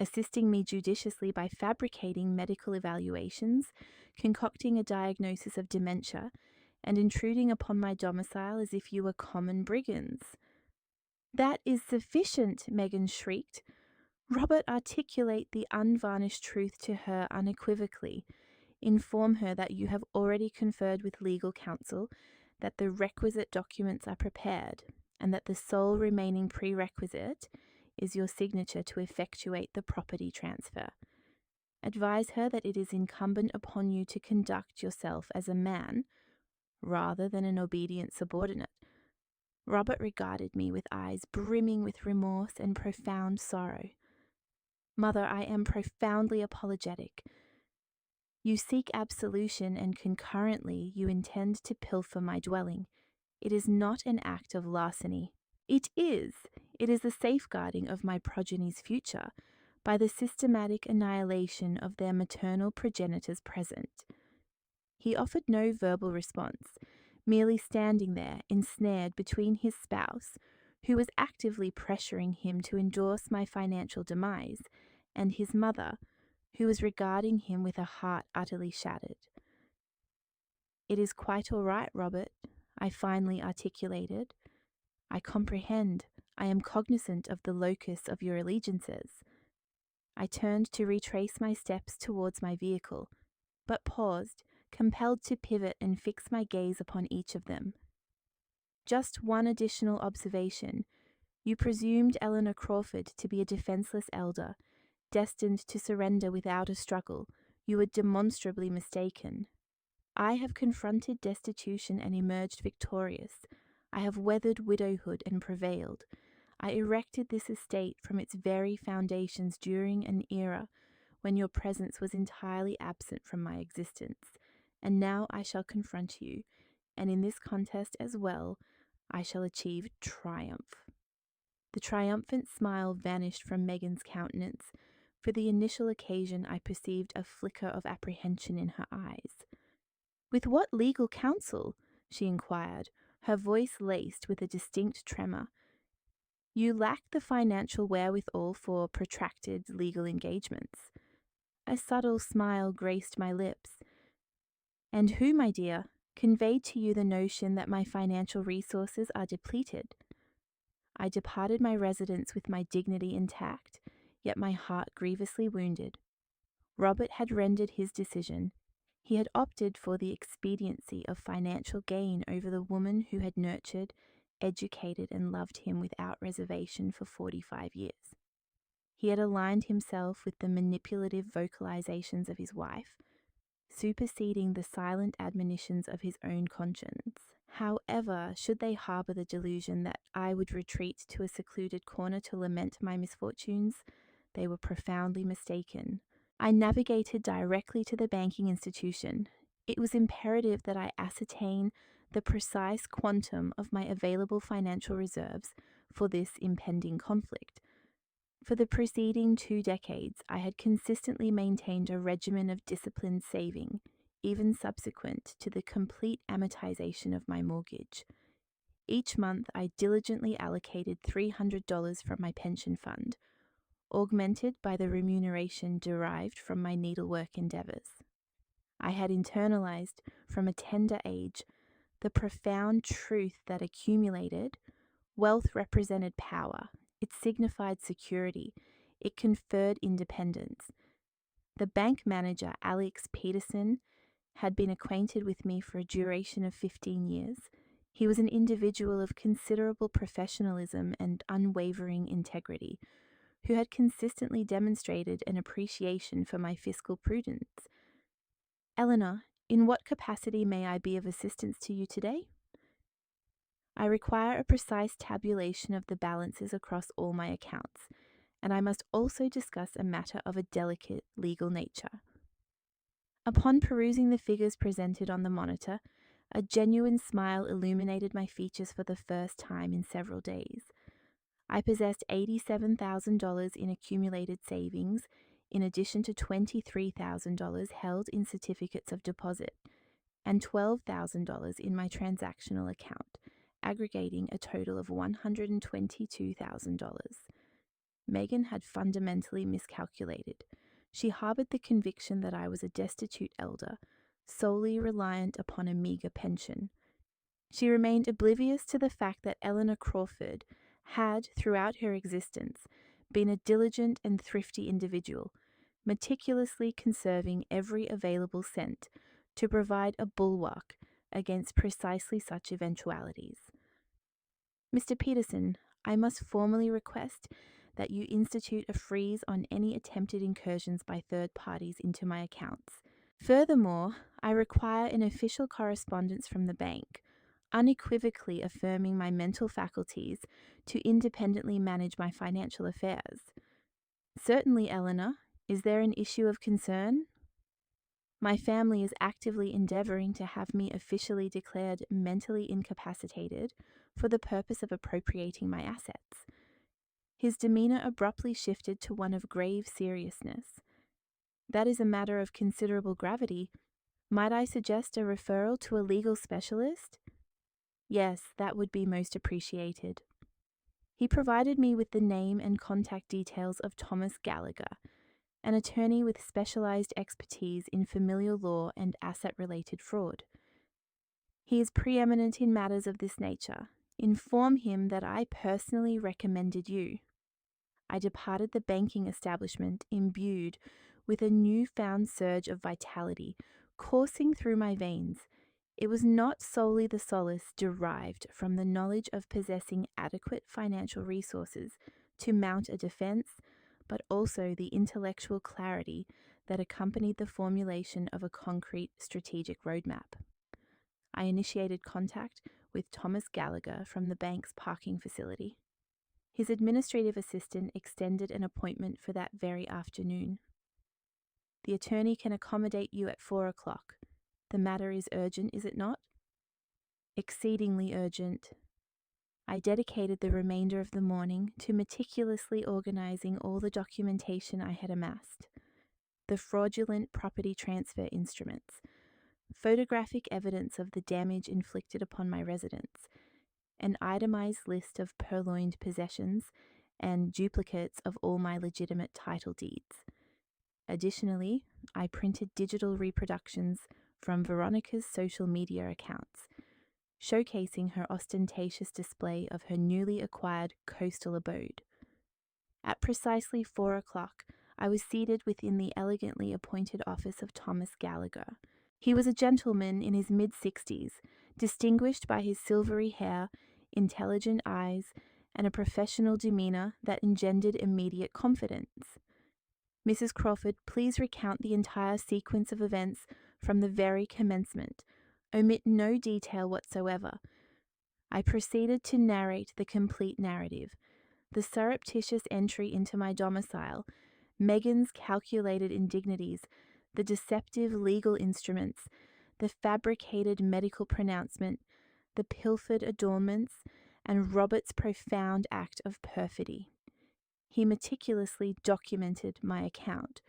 "Assisting me judiciously by fabricating medical evaluations, concocting a diagnosis of dementia, and intruding upon my domicile as if you were common brigands." "That is sufficient," Megan shrieked. "Robert, articulate the unvarnished truth to her unequivocally. Inform her that you have already conferred with legal counsel, that the requisite documents are prepared, and that the sole remaining prerequisite is your signature to effectuate the property transfer. Advise her that it is incumbent upon you to conduct yourself as a man rather than an obedient subordinate." Robert regarded me with eyes brimming with remorse and profound sorrow. "Mother, I am profoundly apologetic. You seek absolution, and concurrently you intend to pilfer my dwelling. It is not an act of larceny. It is the safeguarding of my progeny's future by the systematic annihilation of their maternal progenitors present." He offered no verbal response, merely standing there, ensnared between his spouse, who was actively pressuring him to endorse my financial demise, and his mother, who was regarding him with a heart utterly shattered. "It is quite all right, Robert," I finally articulated. "I comprehend. I am cognizant of the locus of your allegiances." I turned to retrace my steps towards my vehicle, but paused, compelled to pivot and fix my gaze upon each of them. "Just one additional observation. You presumed Eleanor Crawford to be a defenseless elder, destined to surrender without a struggle. You were demonstrably mistaken. I have confronted destitution and emerged victorious. I have weathered widowhood and prevailed. I erected this estate from its very foundations during an era when your presence was entirely absent from my existence, and now I shall confront you, and in this contest as well, I shall achieve triumph." The triumphant smile vanished from Megan's countenance. For the initial occasion, I perceived a flicker of apprehension in her eyes. "With what legal counsel?" she inquired, her voice laced with a distinct tremor. "You lack the financial wherewithal for protracted legal engagements." A subtle smile graced my lips. "And who, my dear, conveyed to you the notion that my financial resources are depleted?" I departed my residence with my dignity intact, yet my heart grievously wounded. Robert had rendered his decision. He had opted for the expediency of financial gain over the woman who had nurtured, educated, and loved him without reservation for 45 years. He had aligned himself with the manipulative vocalizations of his wife, superseding the silent admonitions of his own conscience. However, should they harbour the delusion that I would retreat to a secluded corner to lament my misfortunes, they were profoundly mistaken. I navigated directly to the banking institution. It was imperative that I ascertain the precise quantum of my available financial reserves for this impending conflict. For the preceding 2 decades, I had consistently maintained a regimen of disciplined saving, even subsequent to the complete amortization of my mortgage. Each month, I diligently allocated $300 from my pension fund, augmented by the remuneration derived from my needlework endeavours. I had internalized from a tender age the profound truth that accumulated wealth represented power. It signified security. It conferred independence. The bank manager, Alex Peterson, had been acquainted with me for a duration of 15 years. He was an individual of considerable professionalism and unwavering integrity, who had consistently demonstrated an appreciation for my fiscal prudence. Eleanor, in what capacity may I be of assistance to you today? I require a precise tabulation of the balances across all my accounts, and I must also discuss a matter of a delicate legal nature. Upon perusing the figures presented on the monitor, a genuine smile illuminated my features for the first time in several days. I possessed $87,000 in accumulated savings, in addition to $23,000 held in certificates of deposit, and $12,000 in my transactional account, aggregating a total of $122,000. Megan had fundamentally miscalculated. She harbored the conviction that I was a destitute elder, solely reliant upon a meager pension. She remained oblivious to the fact that Eleanor Crawford had, throughout her existence, been a diligent and thrifty individual, meticulously conserving every available cent to provide a bulwark against precisely such eventualities. Mr. Peterson, I must formally request that you institute a freeze on any attempted incursions by third parties into my accounts. Furthermore, I require an official correspondence from the bank, unequivocally affirming my mental faculties to independently manage my financial affairs. Certainly, Eleanor, is there an issue of concern? My family is actively endeavoring to have me officially declared mentally incapacitated for the purpose of appropriating my assets. His demeanor abruptly shifted to one of grave seriousness. That is a matter of considerable gravity. Might I suggest a referral to a legal specialist? Yes, that would be most appreciated. He provided me with the name and contact details of Thomas Gallagher, an attorney with specialized expertise in familial law and asset-related fraud. He is preeminent in matters of this nature. Inform him that I personally recommended you. I departed the banking establishment imbued with a newfound surge of vitality coursing through my veins. It was not solely the solace derived from the knowledge of possessing adequate financial resources to mount a defense, but also the intellectual clarity that accompanied the formulation of a concrete strategic roadmap. I initiated contact with Thomas Gallagher from the bank's parking facility. His administrative assistant extended an appointment for that very afternoon. The attorney can accommodate you at 4 o'clock. The matter is urgent, is it not? Exceedingly urgent. I dedicated the remainder of the morning to meticulously organizing all the documentation I had amassed. The fraudulent property transfer instruments, photographic evidence of the damage inflicted upon my residence, an itemized list of purloined possessions, and duplicates of all my legitimate title deeds. Additionally, I printed digital reproductions from Veronica's social media accounts, showcasing her ostentatious display of her newly acquired coastal abode. At precisely 4 o'clock, I was seated within the elegantly appointed office of Thomas Gallagher. He was a gentleman in his mid-60s, distinguished by his silvery hair, intelligent eyes, and a professional demeanour that engendered immediate confidence. Mrs. Crawford, please recount the entire sequence of events from the very commencement. Omit no detail whatsoever. I proceeded to narrate the complete narrative. The surreptitious entry into my domicile, Megan's calculated indignities, the deceptive legal instruments, the fabricated medical pronouncement, the pilfered adornments, and Robert's profound act of perfidy. He meticulously documented my account,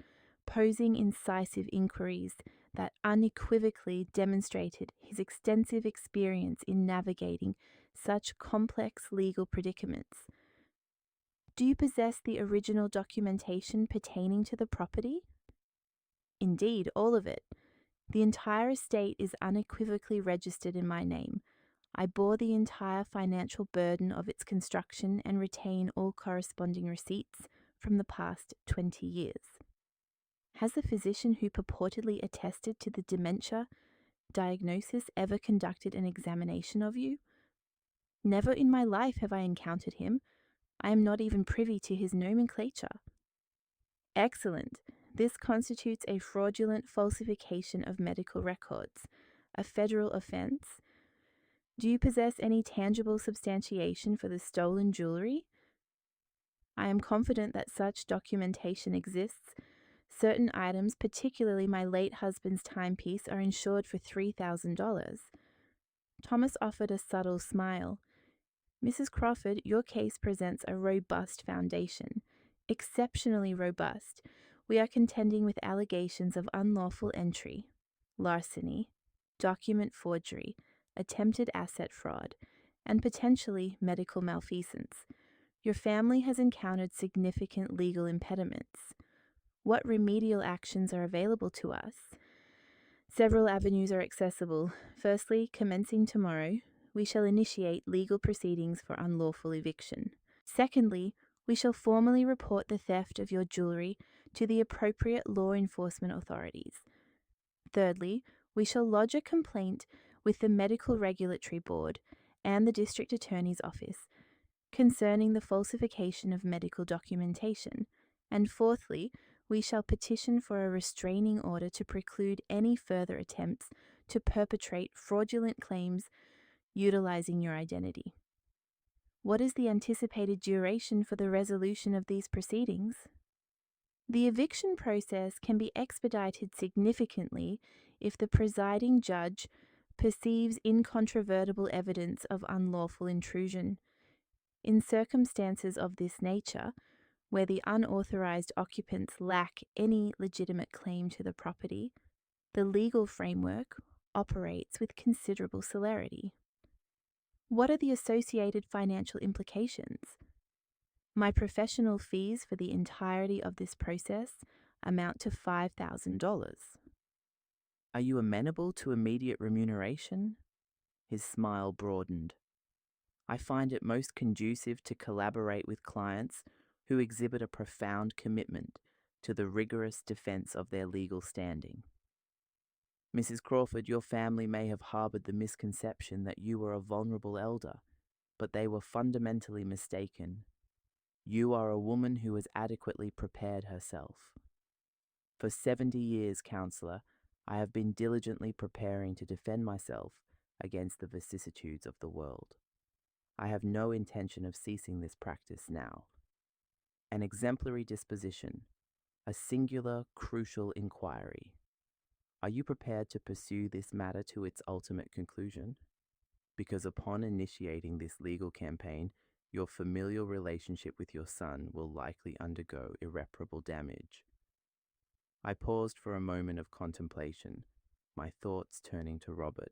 posing incisive inquiries that unequivocally demonstrated his extensive experience in navigating such complex legal predicaments. Do you possess the original documentation pertaining to the property? Indeed, all of it. The entire estate is unequivocally registered in my name. I bore the entire financial burden of its construction and retain all corresponding receipts from the past 20 years. Has the physician who purportedly attested to the dementia diagnosis ever conducted an examination of you? Never in my life have I encountered him. I am not even privy to his nomenclature. Excellent. This constitutes a fraudulent falsification of medical records, a federal offense. Do you possess any tangible substantiation for the stolen jewelry? I am confident that such documentation exists. Certain items, particularly my late husband's timepiece, are insured for $3,000. Thomas offered a subtle smile. Mrs. Crawford, your case presents a robust foundation, exceptionally robust. We are contending with allegations of unlawful entry, larceny, document forgery, attempted asset fraud, and potentially medical malfeasance. Your family has encountered significant legal impediments. What remedial actions are available to us? Several avenues are accessible. Firstly, commencing tomorrow, we shall initiate legal proceedings for unlawful eviction. Secondly, we shall formally report the theft of your jewelry to the appropriate law enforcement authorities. Thirdly, we shall lodge a complaint with the Medical Regulatory Board and the District Attorney's Office concerning the falsification of medical documentation. And fourthly, we shall petition for a restraining order to preclude any further attempts to perpetrate fraudulent claims utilizing your identity. What is the anticipated duration for the resolution of these proceedings? The eviction process can be expedited significantly if the presiding judge perceives incontrovertible evidence of unlawful intrusion. In circumstances of this nature, where the unauthorized occupants lack any legitimate claim to the property, the legal framework operates with considerable celerity. What are the associated financial implications? My professional fees for the entirety of this process amount to $5,000. Are you amenable to immediate remuneration? His smile broadened. I find it most conducive to collaborate with clients who exhibit a profound commitment to the rigorous defense of their legal standing. Mrs. Crawford, your family may have harbored the misconception that you were a vulnerable elder, but they were fundamentally mistaken. You are a woman who has adequately prepared herself. For 70 years, counselor, I have been diligently preparing to defend myself against the vicissitudes of the world. I have no intention of ceasing this practice now. An exemplary disposition, a singular, crucial inquiry. Are you prepared to pursue this matter to its ultimate conclusion? Because upon initiating this legal campaign, your familial relationship with your son will likely undergo irreparable damage. I paused for a moment of contemplation, my thoughts turning to Robert,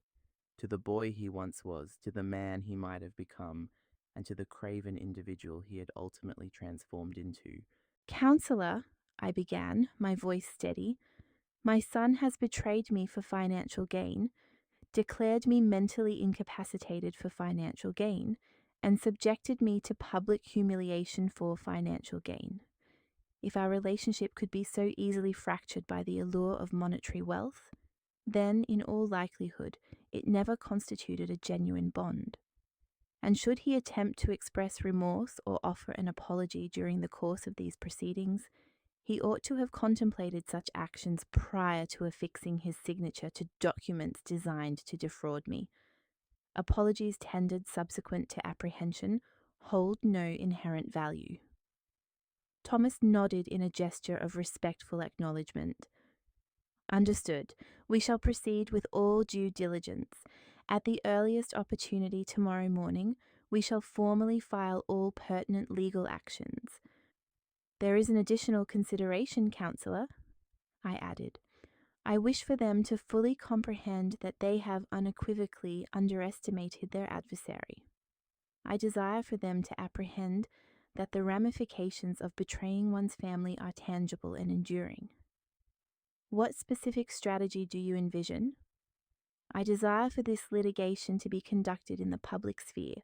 to the boy he once was, to the man he might have become, and to the craven individual he had ultimately transformed into. Counselor, I began, my voice steady, my son has betrayed me for financial gain, declared me mentally incapacitated for financial gain, and subjected me to public humiliation for financial gain. If our relationship could be so easily fractured by the allure of monetary wealth, then in all likelihood it never constituted a genuine bond. And should he attempt to express remorse or offer an apology during the course of these proceedings, he ought to have contemplated such actions prior to affixing his signature to documents designed to defraud me. Apologies tendered subsequent to apprehension hold no inherent value. Thomas nodded in a gesture of respectful acknowledgement. Understood. We shall proceed with all due diligence. At the earliest opportunity tomorrow morning, we shall formally file all pertinent legal actions. There is an additional consideration, Counsellor, I added. I wish for them to fully comprehend that they have unequivocally underestimated their adversary. I desire for them to apprehend that the ramifications of betraying one's family are tangible and enduring. What specific strategy do you envision? I desire for this litigation to be conducted in the public sphere.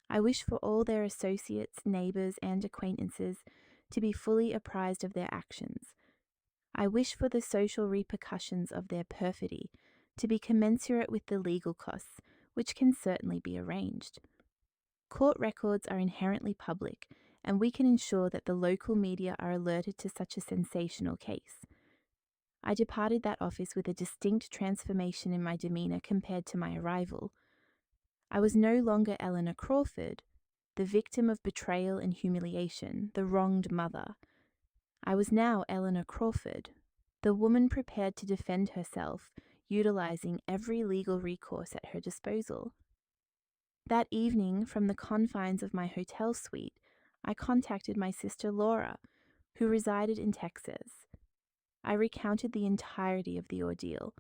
I wish for all their associates, neighbours, and acquaintances to be fully apprised of their actions. I wish for the social repercussions of their perfidy to be commensurate with the legal costs, which can certainly be arranged. Court records are inherently public, and we can ensure that the local media are alerted to such a sensational case. I departed that office with a distinct transformation in my demeanour compared to my arrival. I was no longer Eleanor Crawford, the victim of betrayal and humiliation, the wronged mother. I was now Eleanor Crawford, the woman prepared to defend herself, utilising every legal recourse at her disposal. That evening, from the confines of my hotel suite, I contacted my sister Laura, who resided in Texas. I recounted the entirety of the ordeal.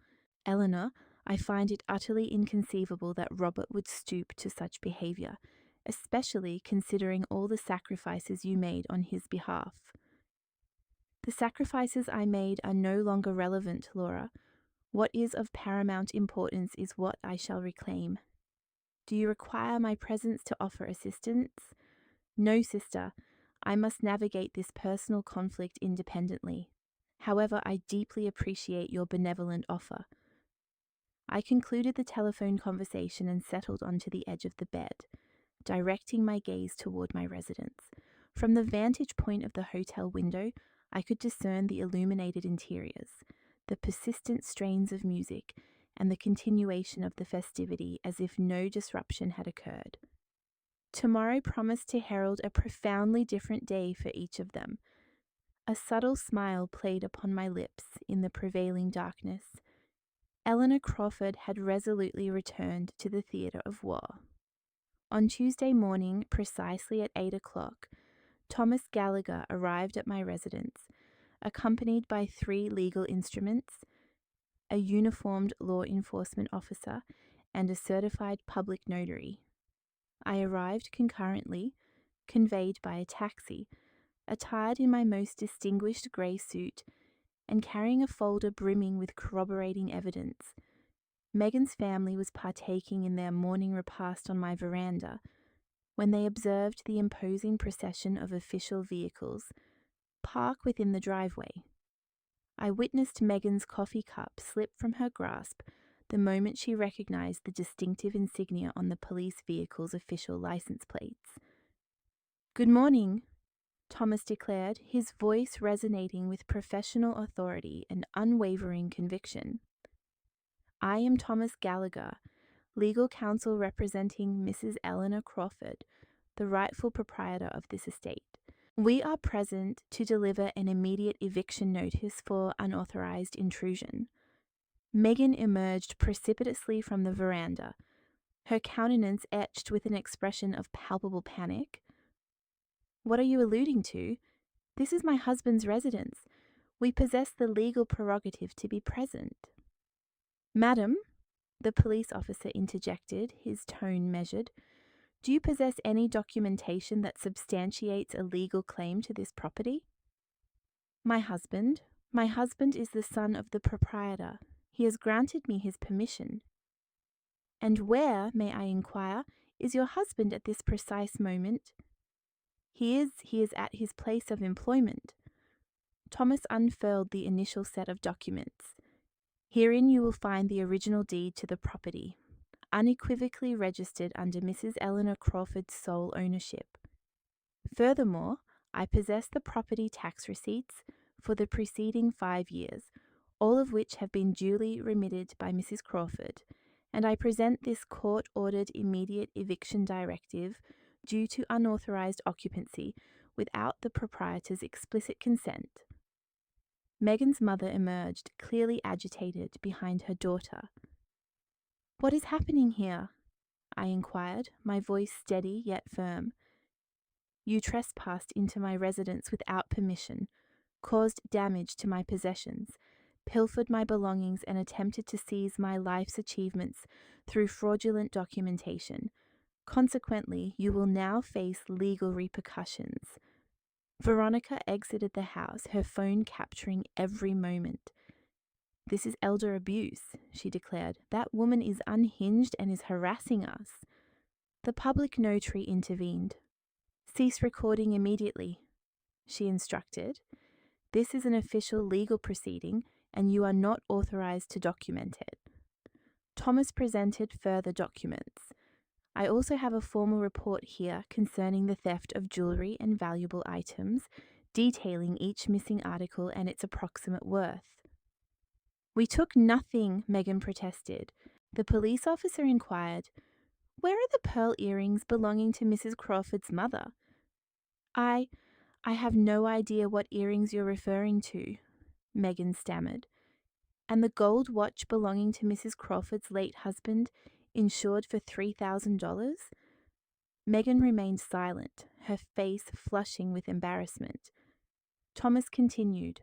Eleanor, I find it utterly inconceivable that Robert would stoop to such behaviour, especially considering all the sacrifices you made on his behalf. The sacrifices I made are no longer relevant, Laura. What is of paramount importance is what I shall reclaim. Do you require my presence to offer assistance? No, sister. I must navigate this personal conflict independently. However, I deeply appreciate your benevolent offer. I concluded the telephone conversation and settled onto the edge of the bed, directing my gaze toward my residence. From the vantage point of the hotel window, I could discern the illuminated interiors, the persistent strains of music, and the continuation of the festivity as if no disruption had occurred. Tomorrow promised to herald a profoundly different day for each of them. A subtle smile played upon my lips in the prevailing darkness. Eleanor Crawford had resolutely returned to the theatre of war. On Tuesday morning, precisely at 8 o'clock, Thomas Gallagher arrived at my residence, accompanied by 3 legal instruments, a uniformed law enforcement officer, and a certified public notary. I arrived concurrently, conveyed by a taxi, attired in my most distinguished grey suit, and carrying a folder brimming with corroborating evidence. Megan's family was partaking in their morning repast on my veranda when they observed the imposing procession of official vehicles park within the driveway. I witnessed Megan's coffee cup slip from her grasp the moment she recognized the distinctive insignia on the police vehicle's official license plates. "Good morning," Thomas declared, his voice resonating with professional authority and unwavering conviction. "I am Thomas Gallagher, legal counsel representing Mrs. Eleanor Crawford, the rightful proprietor of this estate. We are present to deliver an immediate eviction notice for unauthorized intrusion." Megan emerged precipitously from the veranda, her countenance etched with an expression of palpable panic. "What are you alluding to? This is my husband's residence. We possess the legal prerogative to be present." "Madam," the police officer interjected, his tone measured, "do you possess any documentation that substantiates a legal claim to this property?" My husband is the son of the proprietor. He has granted me his permission." "And where, may I inquire, is your husband at this precise moment?" He is at his place of employment." Thomas unfurled the initial set of documents. Herein you will find the original deed to the property, unequivocally registered under Mrs. Eleanor Crawford's sole ownership. Furthermore, I possess the property tax receipts for the preceding 5 years, all of which have been duly remitted by Mrs. Crawford, and I present this court-ordered immediate eviction directive due to unauthorized occupancy without the proprietor's explicit consent. Megan's mother emerged, clearly agitated, behind her daughter. "What is happening here?" I inquired, my voice steady yet firm. "You trespassed into my residence without permission, caused damage to my possessions, pilfered my belongings, and attempted to seize my life's achievements through fraudulent documentation. Consequently, you will now face legal repercussions." Veronica exited the house, her phone capturing every moment. "This is elder abuse," she declared. "That woman is unhinged and is harassing us." The public notary intervened. "Cease recording immediately," she instructed. "This is an official legal proceeding, and you are not authorized to document it." Thomas presented further documents. "I also have a formal report here concerning the theft of jewelry and valuable items, detailing each missing article and its approximate worth." "We took nothing," Megan protested. The police officer inquired, "Where are the pearl earrings belonging to Mrs. Crawford's mother?" I have no idea what earrings you're referring to," Megan stammered. "And the gold watch belonging to Mrs. Crawford's late husband, insured for $3,000? Megan remained silent, her face flushing with embarrassment. Thomas continued,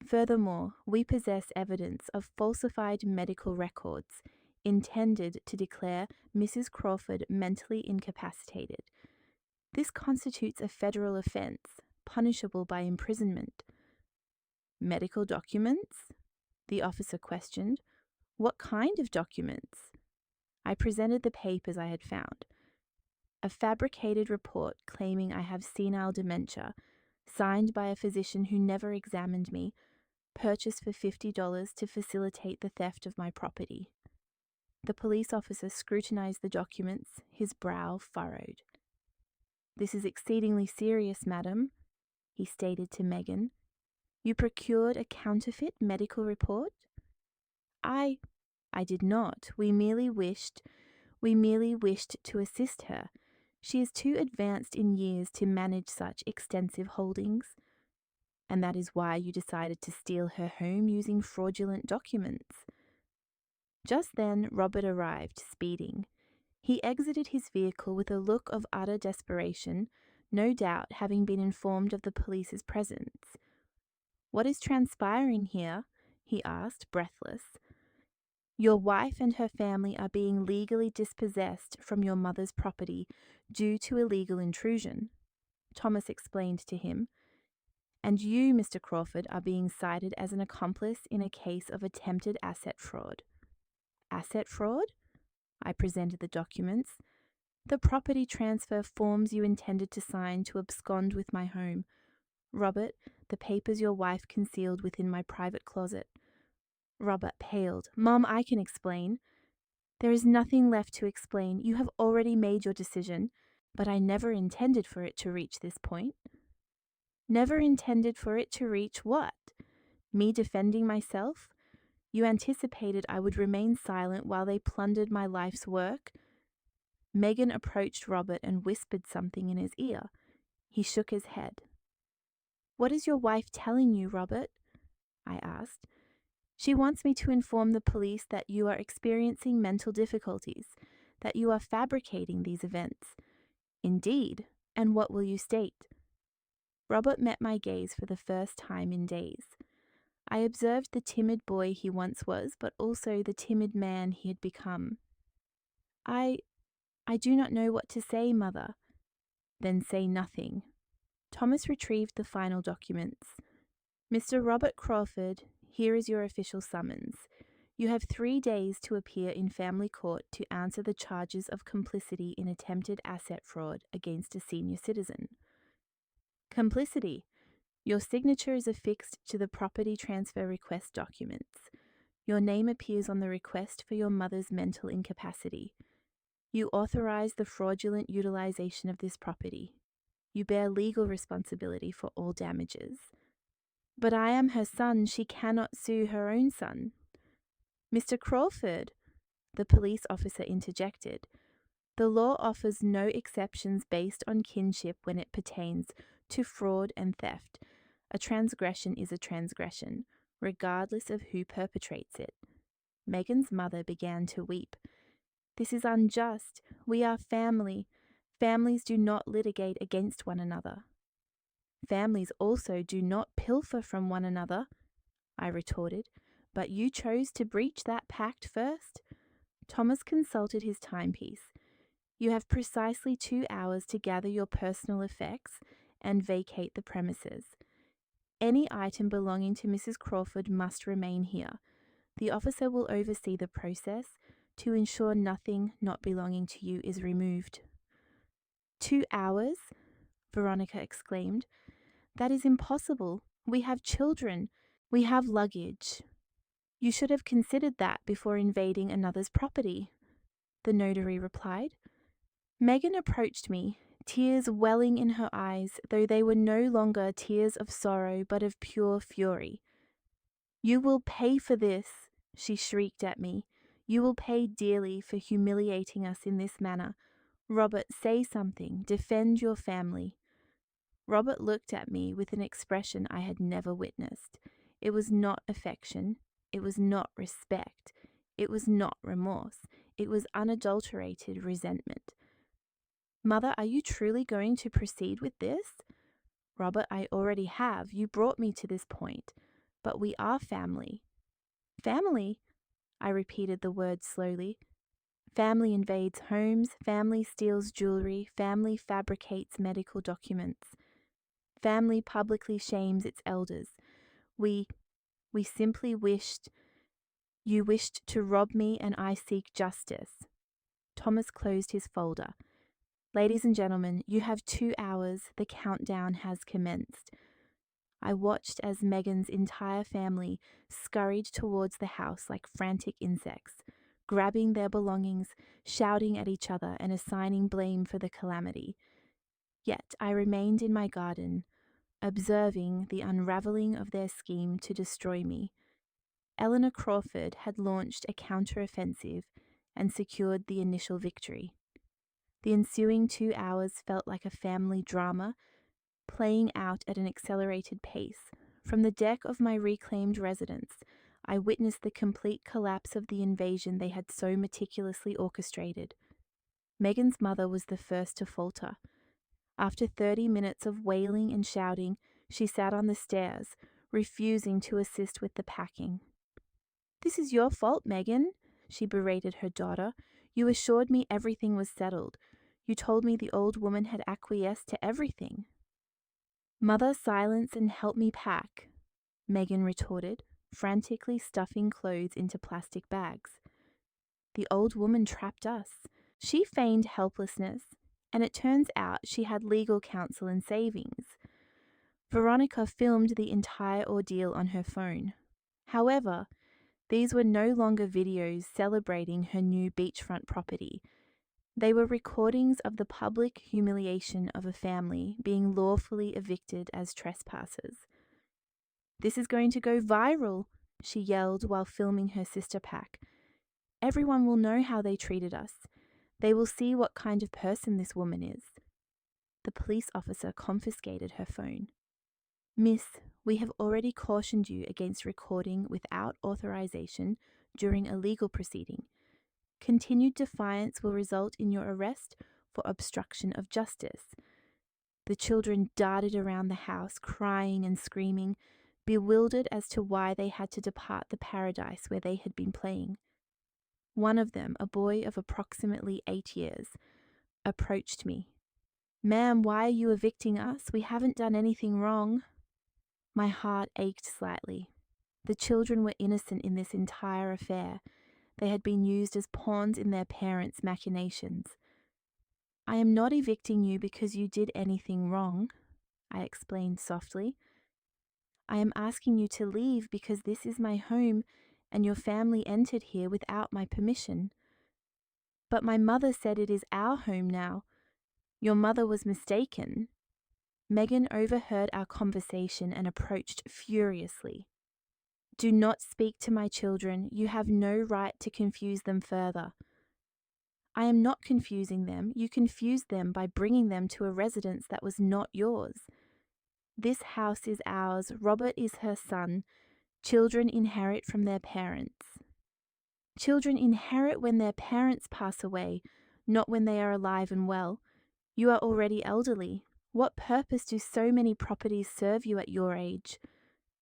"Furthermore, we possess evidence of falsified medical records intended to declare Mrs. Crawford mentally incapacitated. This constitutes a federal offense, punishable by imprisonment." "Medical documents?" the officer questioned. "What kind of documents?" I presented the papers I had found. A fabricated report claiming I have senile dementia, signed by a physician who never examined me, purchased for $50 to facilitate the theft of my property. The police officer scrutinized the documents, his brow furrowed. "This is exceedingly serious, madam," he stated to Megan. "You procured a counterfeit medical report?" I did not. We merely wished to assist her. She is too advanced in years to manage such extensive holdings." "And that is why you decided to steal her home using fraudulent documents." Just then, Robert arrived, speeding. He exited his vehicle with a look of utter desperation, no doubt having been informed of the police's presence. "What is transpiring here?" he asked, breathless. "Your wife and her family are being legally dispossessed from your mother's property due to illegal intrusion," Thomas explained to him. "And you, Mr. Crawford, are being cited as an accomplice in a case of attempted asset fraud." "Asset fraud?" I presented the documents. "The property transfer forms you intended to sign to abscond with my home. Robert, the papers your wife concealed within my private closet." Robert paled. "Mom, I can explain." "There is nothing left to explain. You have already made your decision, but I never intended for it to reach this point." "Never intended for it to reach what? Me defending myself? You anticipated I would remain silent while they plundered my life's work?" Megan approached Robert and whispered something in his ear. He shook his head. "What is your wife telling you, Robert?" I asked. "She wants me to inform the police that you are experiencing mental difficulties, that you are fabricating these events." "Indeed? And what will you state?" Robert met my gaze for the first time in days. I observed the timid boy he once was, but also the timid man he had become. I do not know what to say, Mother." "Then say nothing." Thomas retrieved the final documents. "Mr. Robert Crawford, here is your official summons. You have 3 days to appear in family court to answer the charges of complicity in attempted asset fraud against a senior citizen." "Complicity. Your signature is affixed to the property transfer request documents. Your name appears on the request for your mother's mental incapacity. You authorize the fraudulent utilization of this property. You bear legal responsibility for all damages. But I am her son. She cannot sue her own son. Mr. Crawford, the police officer interjected, the law offers no exceptions based on kinship when it pertains to fraud and theft. A transgression is a transgression, regardless of who perpetrates it. Megan's mother began to weep. This is unjust. We are family. Families do not litigate against one another. Families also do not pilfer from one another, I retorted, but you chose to breach that pact first. Thomas consulted his timepiece. You have precisely 2 hours to gather your personal effects and vacate the premises. Any item belonging to Mrs. Crawford must remain here. The officer will oversee the process to ensure nothing not belonging to you is removed. 2 hours? Veronica exclaimed. That is impossible. We have children. We have luggage. You should have considered that before invading another's property, the notary replied. Megan approached me, tears welling in her eyes, though they were no longer tears of sorrow but of pure fury. You will pay for this, she shrieked at me. You will pay dearly for humiliating us in this manner. Robert, say something. Defend your family. Robert looked at me with an expression I had never witnessed. It was not affection. It was not respect. It was not remorse. It was unadulterated resentment. Mother, are you truly going to proceed with this? Robert, I already have. You brought me to this point. But we are family. Family? I repeated the word slowly. Family invades homes. Family steals jewelry. Family fabricates medical documents. Family publicly shames its elders. We simply wished. You wished to rob me, and I seek justice. Thomas closed his folder. Ladies and gentlemen, you have 2 hours. The countdown has commenced. I watched as Megan's entire family scurried towards the house like frantic insects, grabbing their belongings, shouting at each other, and assigning blame for the calamity. Yet I remained in my garden, observing the unraveling of their scheme to destroy me. Eleanor Crawford had launched a counter-offensive and secured the initial victory. The ensuing 2 hours felt like a family drama, playing out at an accelerated pace. From the deck of my reclaimed residence, I witnessed the complete collapse of the invasion they had so meticulously orchestrated. Megan's mother was the first to falter. After 30 minutes of wailing and shouting, she sat on the stairs, refusing to assist with the packing. This is your fault, Megan, she berated her daughter. You assured me everything was settled. You told me the old woman had acquiesced to everything. Mother, silence and help me pack, Megan retorted, frantically stuffing clothes into plastic bags. The old woman trapped us. She feigned helplessness, and it turns out she had legal counsel and savings. Veronica filmed the entire ordeal on her phone. However, these were no longer videos celebrating her new beachfront property. They were recordings of the public humiliation of a family being lawfully evicted as trespassers. This is going to go viral, she yelled while filming her sister pack. Everyone will know how they treated us. They will see what kind of person this woman is. The police officer confiscated her phone. Miss, we have already cautioned you against recording without authorization during a legal proceeding. Continued defiance will result in your arrest for obstruction of justice. The children darted around the house, crying and screaming, bewildered as to why they had to depart the paradise where they had been playing. One of them, a boy of approximately 8 years, approached me. Ma'am, why are you evicting us? We haven't done anything wrong. My heart ached slightly. The children were innocent in this entire affair. They had been used as pawns in their parents' machinations. I am not evicting you because you did anything wrong, I explained softly. I am asking you to leave because this is my home and your family entered here without my permission. But my mother said it is our home now. Your mother was mistaken." Megan overheard our conversation and approached furiously. "Do not speak to my children. You have no right to confuse them further." "I am not confusing them. You confused them by bringing them to a residence that was not yours. This house is ours. Robert is her son. Children inherit from their parents." "Children inherit when their parents pass away, not when they are alive and well. You are already elderly. What purpose do so many properties serve you at your age?"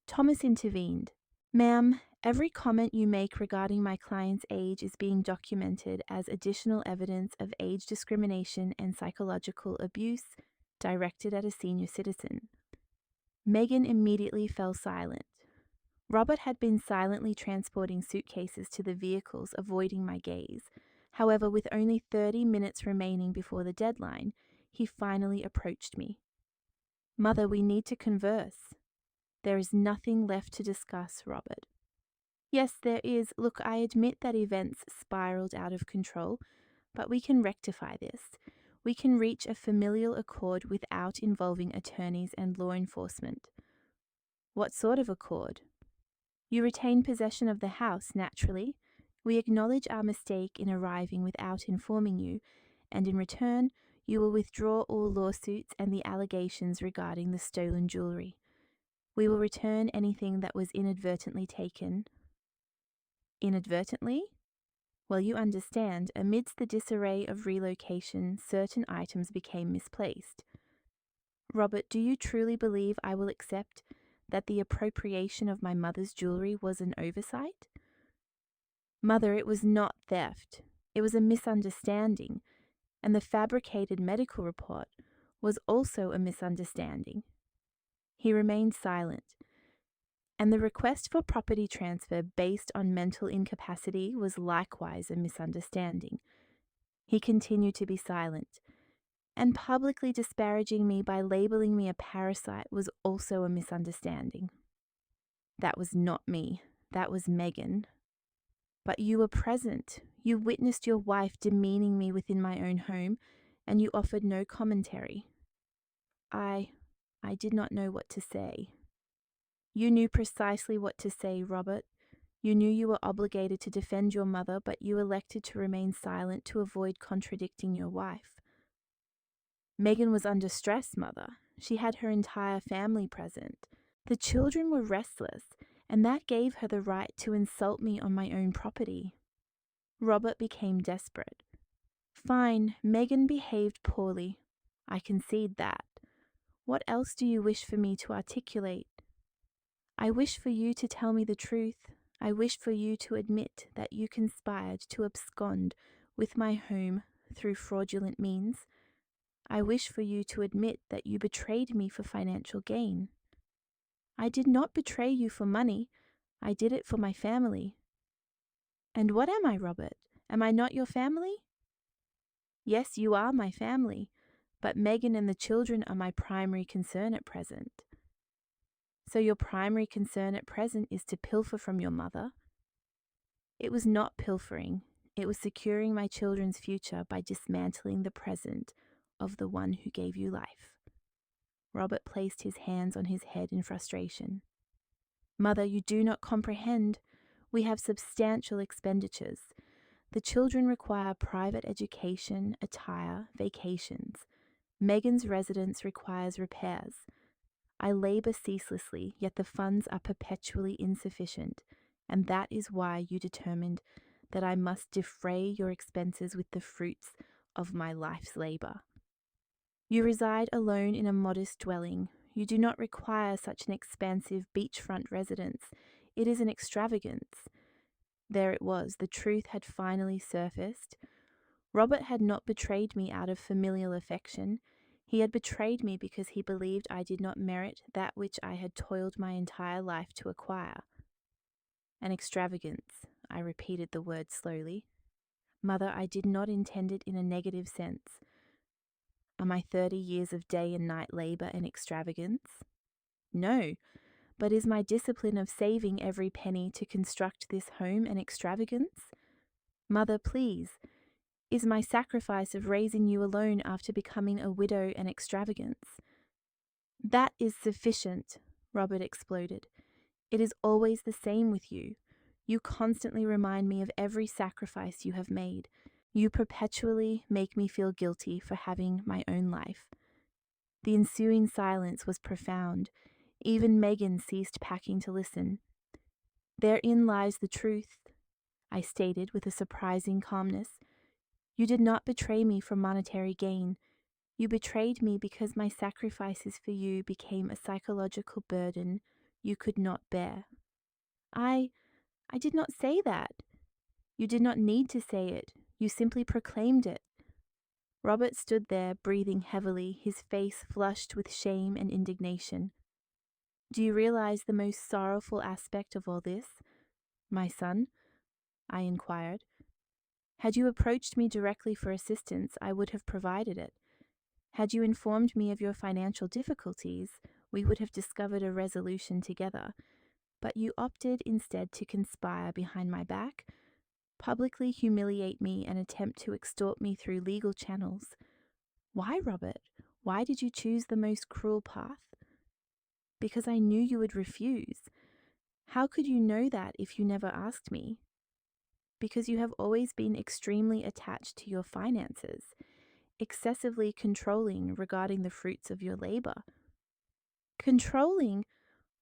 Thomas intervened. "Ma'am, every comment you make regarding my client's age is being documented as additional evidence of age discrimination and psychological abuse directed at a senior citizen." Megan immediately fell silent. Robert had been silently transporting suitcases to the vehicles, avoiding my gaze. However, with only 30 minutes remaining before the deadline, he finally approached me. "Mother, we need to converse." "There is nothing left to discuss, Robert." "Yes, there is. Look, I admit that events spiraled out of control, but we can rectify this. We can reach a familial accord without involving attorneys and law enforcement." "What sort of accord?" "You retain possession of the house, naturally. We acknowledge our mistake in arriving without informing you, and in return, you will withdraw all lawsuits and the allegations regarding the stolen jewelry. We will return anything that was inadvertently taken." "Inadvertently?" "Well, you understand, amidst the disarray of relocation, certain items became misplaced." "Robert, do you truly believe I will accept that the appropriation of my mother's jewelry was an oversight?" "Mother, it was not theft. It was a misunderstanding, and the fabricated medical report was also a misunderstanding." He remained silent, and the request for property transfer based on mental incapacity was likewise a misunderstanding. He continued to be silent, and publicly disparaging me by labeling me a parasite was also a misunderstanding. "That was not me. That was Megan." "But you were present. You witnessed your wife demeaning me within my own home, and you offered no commentary." I did not know what to say." "You knew precisely what to say, Robert. You knew you were obligated to defend your mother, but you elected to remain silent to avoid contradicting your wife." "Megan was under stress, Mother. She had her entire family present. The children were restless, and that gave her the right to insult me on my own property." Robert became desperate. "Fine, Megan behaved poorly. I concede that. What else do you wish for me to articulate?" "I wish for you to tell me the truth. I wish for you to admit that you conspired to abscond with my home through fraudulent means. I wish for you to admit that you betrayed me for financial gain." "I did not betray you for money. I did it for my family." "And what am I, Robert? Am I not your family?" "Yes, you are my family, but Megan and the children are my primary concern at present." "So your primary concern at present is to pilfer from your mother?" "It was not pilfering. It was securing my children's future by dismantling the present of the one who gave you life." Robert placed his hands on his head in frustration. "Mother, you do not comprehend. We have substantial expenditures. The children require private education, attire, vacations. Megan's residence requires repairs. I labor ceaselessly, yet the funds are perpetually insufficient, and that is why you determined that I must defray your expenses with the fruits of my life's labor. You reside alone in a modest dwelling. You do not require such an expansive beachfront residence. It is an extravagance." There it was, the truth had finally surfaced. Robert had not betrayed me out of familial affection. He had betrayed me because he believed I did not merit that which I had toiled my entire life to acquire. "An extravagance." I repeated the word slowly. "Mother, I did not intend it in a negative sense. Are my 30 years of day and night labor an extravagance? No, but is my discipline of saving every penny to construct this home an extravagance? Mother, please, is my sacrifice of raising you alone after becoming a widow an extravagance? That is sufficient, Robert exploded. It is always the same with you. You constantly remind me of every sacrifice you have made. You perpetually make me feel guilty for having my own life. The ensuing silence was profound. Even Megan ceased packing to listen. Therein lies the truth, I stated with a surprising calmness. You did not betray me for monetary gain. You betrayed me because my sacrifices for you became a psychological burden you could not bear. I did not say that. You did not need to say it. You simply proclaimed it. Robert stood there, breathing heavily, his face flushed with shame and indignation. Do you realize the most sorrowful aspect of all this, my son? I inquired. Had you approached me directly for assistance, I would have provided it. Had you informed me of your financial difficulties, we would have discovered a resolution together. But you opted instead to conspire behind my back, publicly humiliate me, and attempt to extort me through legal channels. Why, Robert? Why did you choose the most cruel path? Because I knew you would refuse. How could you know that if you never asked me? Because you have always been extremely attached to your finances, excessively controlling regarding the fruits of your labor. Controlling?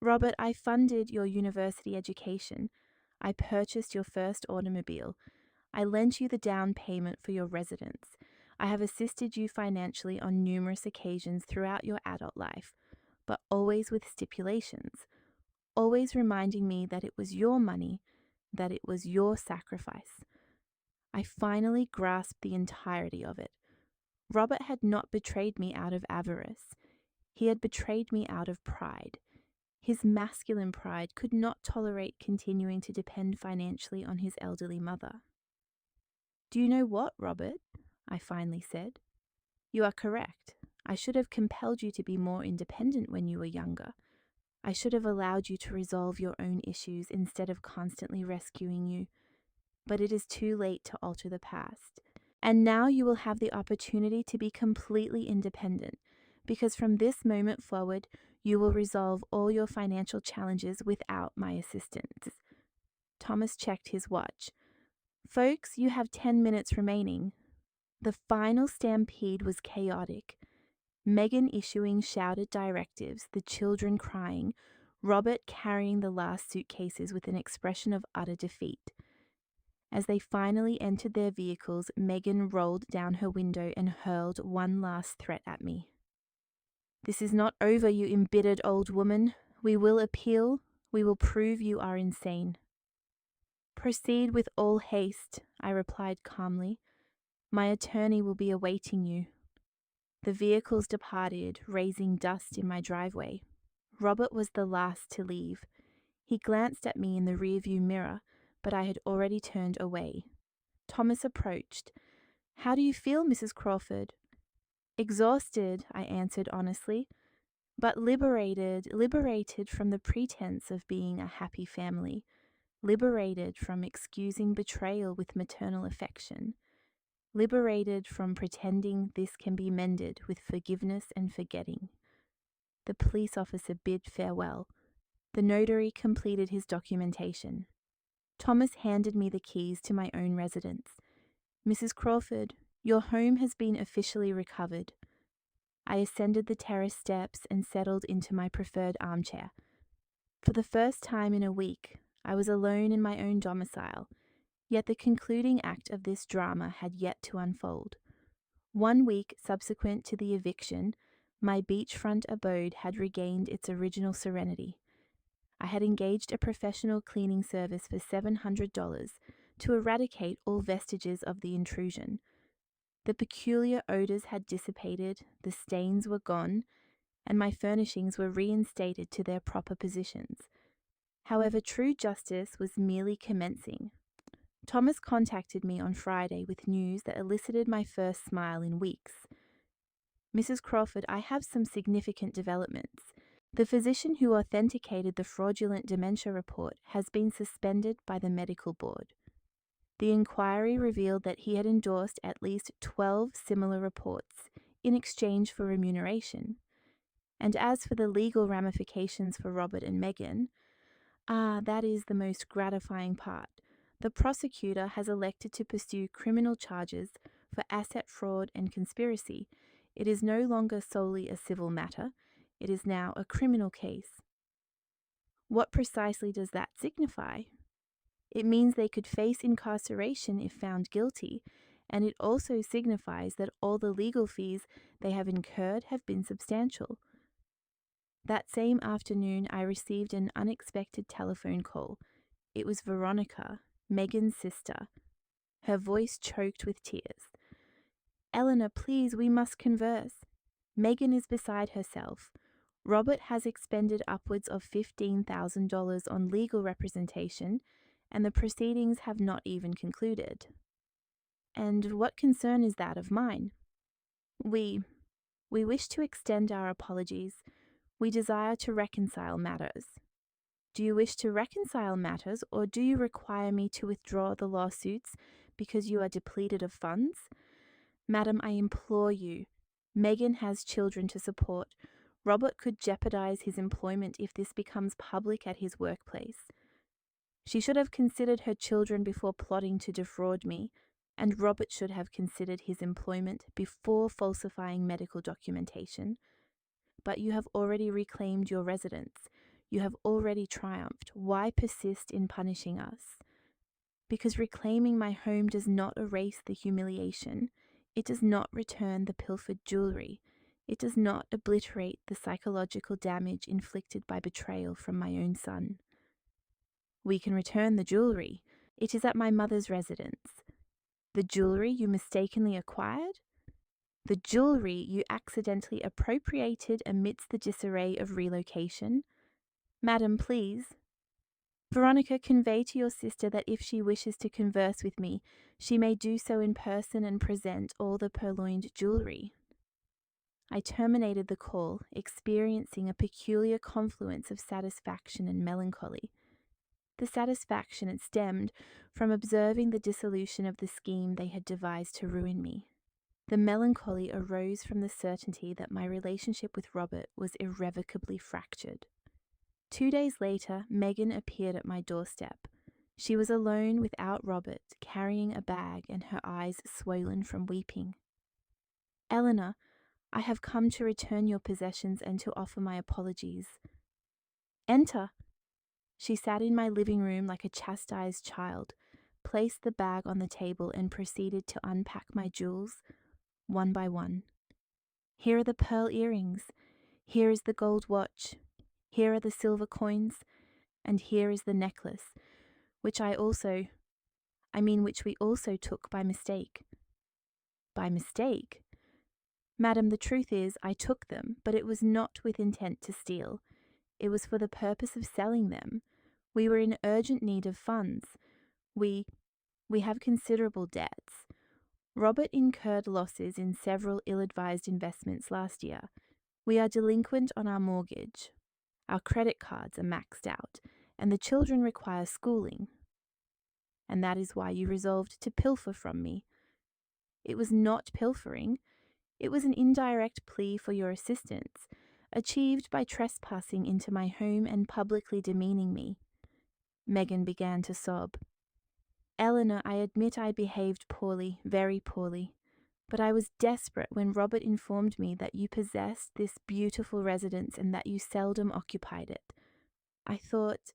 Robert, I funded your university education. I purchased your first automobile. I lent you the down payment for your residence. I have assisted you financially on numerous occasions throughout your adult life, but always with stipulations, always reminding me that it was your money, that it was your sacrifice. I finally grasped the entirety of it. Robert had not betrayed me out of avarice. He had betrayed me out of pride. His masculine pride could not tolerate continuing to depend financially on his elderly mother. Do you know what, Robert? I finally said. You are correct. I should have compelled you to be more independent when you were younger. I should have allowed you to resolve your own issues instead of constantly rescuing you. But it is too late to alter the past. And now you will have the opportunity to be completely independent, because from this moment forward, you will resolve all your financial challenges without my assistance. Thomas checked his watch. Folks, you have 10 minutes remaining. The final stampede was chaotic. Megan issuing shouted directives, the children crying, Robert carrying the last suitcases with an expression of utter defeat. As they finally entered their vehicles, Megan rolled down her window and hurled one last threat at me. This is not over, you embittered old woman. We will appeal. We will prove you are insane. Proceed with all haste, I replied calmly. My attorney will be awaiting you. The vehicles departed, raising dust in my driveway. Robert was the last to leave. He glanced at me in the rearview mirror, but I had already turned away. Thomas approached. How do you feel, Mrs. Crawford? Exhausted, I answered honestly, but liberated from the pretense of being a happy family, liberated from excusing betrayal with maternal affection, liberated from pretending this can be mended with forgiveness and forgetting. The police officer bid farewell. The notary completed his documentation. Thomas handed me the keys to my own residence. Mrs. Crawford, your home has been officially recovered. I ascended the terrace steps and settled into my preferred armchair. For the first time in a week, I was alone in my own domicile, yet the concluding act of this drama had yet to unfold. 1 week subsequent to the eviction, my beachfront abode had regained its original serenity. I had engaged a professional cleaning service for $700 to eradicate all vestiges of the intrusion. The peculiar odors had dissipated, the stains were gone, and my furnishings were reinstated to their proper positions. However, true justice was merely commencing. Thomas contacted me on Friday with news that elicited my first smile in weeks. Mrs. Crawford, I have some significant developments. The physician who authenticated the fraudulent dementia report has been suspended by the medical board. The inquiry revealed that he had endorsed at least 12 similar reports in exchange for remuneration. And as for the legal ramifications for Robert and Megan, that is the most gratifying part. The prosecutor has elected to pursue criminal charges for asset fraud and conspiracy. It is no longer solely a civil matter, it is now a criminal case. What precisely does that signify? It means they could face incarceration if found guilty, and it also signifies that all the legal fees they have incurred have been substantial. That same afternoon, I received an unexpected telephone call. It was Veronica, Megan's sister. Her voice choked with tears. "Eleanor, please, we must converse. Megan is beside herself. Robert has expended upwards of $15,000 on legal representation, and the proceedings have not even concluded." "And what concern is that of mine?" We wish to extend our apologies. We desire to reconcile matters." "Do you wish to reconcile matters, or do you require me to withdraw the lawsuits because you are depleted of funds?" "Madam, I implore you. Megan has children to support. Robert could jeopardize his employment if this becomes public at his workplace. She should have considered her children before plotting to defraud me, and Robert should have considered his employment before falsifying medical documentation. But you have already reclaimed your residence. You have already triumphed. Why persist in punishing us?" "Because reclaiming my home does not erase the humiliation. It does not return the pilfered jewelry. It does not obliterate the psychological damage inflicted by betrayal from my own son." "We can return the jewelry. It is at my mother's residence." "The jewelry you mistakenly acquired?" "The jewelry you accidentally appropriated amidst the disarray of relocation." "Madam, please." "Veronica, convey to your sister that if she wishes to converse with me, she may do so in person and present all the purloined jewelry." I terminated the call, experiencing a peculiar confluence of satisfaction and melancholy. The satisfaction it stemmed from observing the dissolution of the scheme they had devised to ruin me. The melancholy arose from the certainty that my relationship with Robert was irrevocably fractured. 2 days later, Megan appeared at my doorstep. She was alone without Robert, carrying a bag and her eyes swollen from weeping. "Eleanor, I have come to return your possessions and to offer my apologies." "Enter." She sat in my living room like a chastised child, placed the bag on the table, and proceeded to unpack my jewels, one by one. "Here are the pearl earrings. Here is the gold watch. Here are the silver coins. And here is the necklace, which we also took by mistake." "By mistake?" "Madam, the truth is, I took them, but it was not with intent to steal. It was for the purpose of selling them. We were in urgent need of funds. We have considerable debts. Robert incurred losses in several ill-advised investments last year. We are delinquent on our mortgage. Our credit cards are maxed out, and the children require schooling. And that is why you resolved to pilfer from me." "It was not pilfering. It was an indirect plea for your assistance, achieved by trespassing into my home and publicly demeaning me." Megan began to sob. "Eleanor, I admit I behaved poorly, very poorly. But I was desperate when Robert informed me that you possessed this beautiful residence and that you seldom occupied it. I thought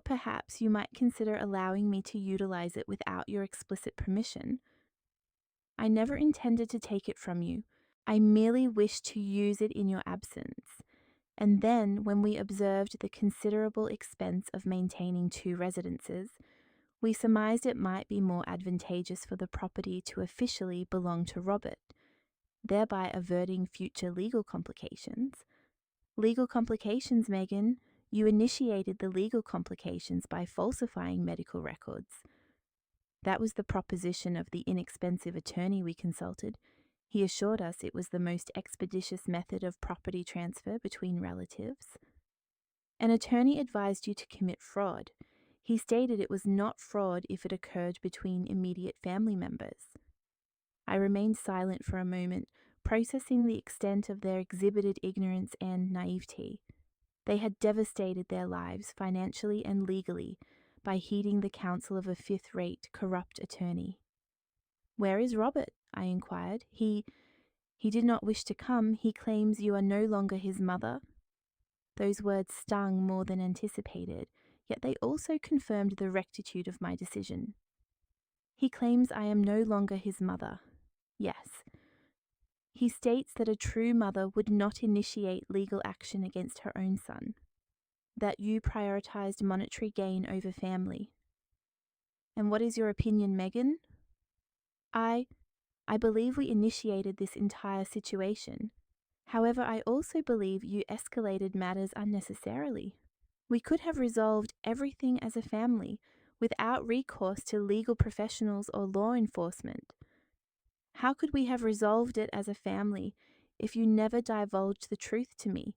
perhaps you might consider allowing me to utilize it without your explicit permission. I never intended to take it from you. I merely wished to use it in your absence. And then, when we observed the considerable expense of maintaining 2 residences, we surmised it might be more advantageous for the property to officially belong to Robert, thereby averting future legal complications." "Legal complications, Megan? You initiated the legal complications by falsifying medical records." "That was the proposition of the inexpensive attorney we consulted. He assured us it was the most expeditious method of property transfer between relatives. An attorney advised you to commit fraud. He stated it was not fraud if it occurred between immediate family members. I remained silent for a moment, processing the extent of their exhibited ignorance and naivety. They had devastated their lives financially and legally by heeding the counsel of a fifth-rate, corrupt attorney. "Where is Robert?" I inquired. He did not wish to come. He claims you are no longer his mother." Those words stung more than anticipated, yet they also confirmed the rectitude of my decision. "He claims I am no longer his mother." "Yes." "He states that a true mother would not initiate legal action against her own son, that you prioritized monetary gain over family." "And what is your opinion, Megan?" I believe we initiated this entire situation. However, I also believe you escalated matters unnecessarily. We could have resolved everything as a family without recourse to legal professionals or law enforcement. How could we have resolved it as a family if you never divulged the truth to me,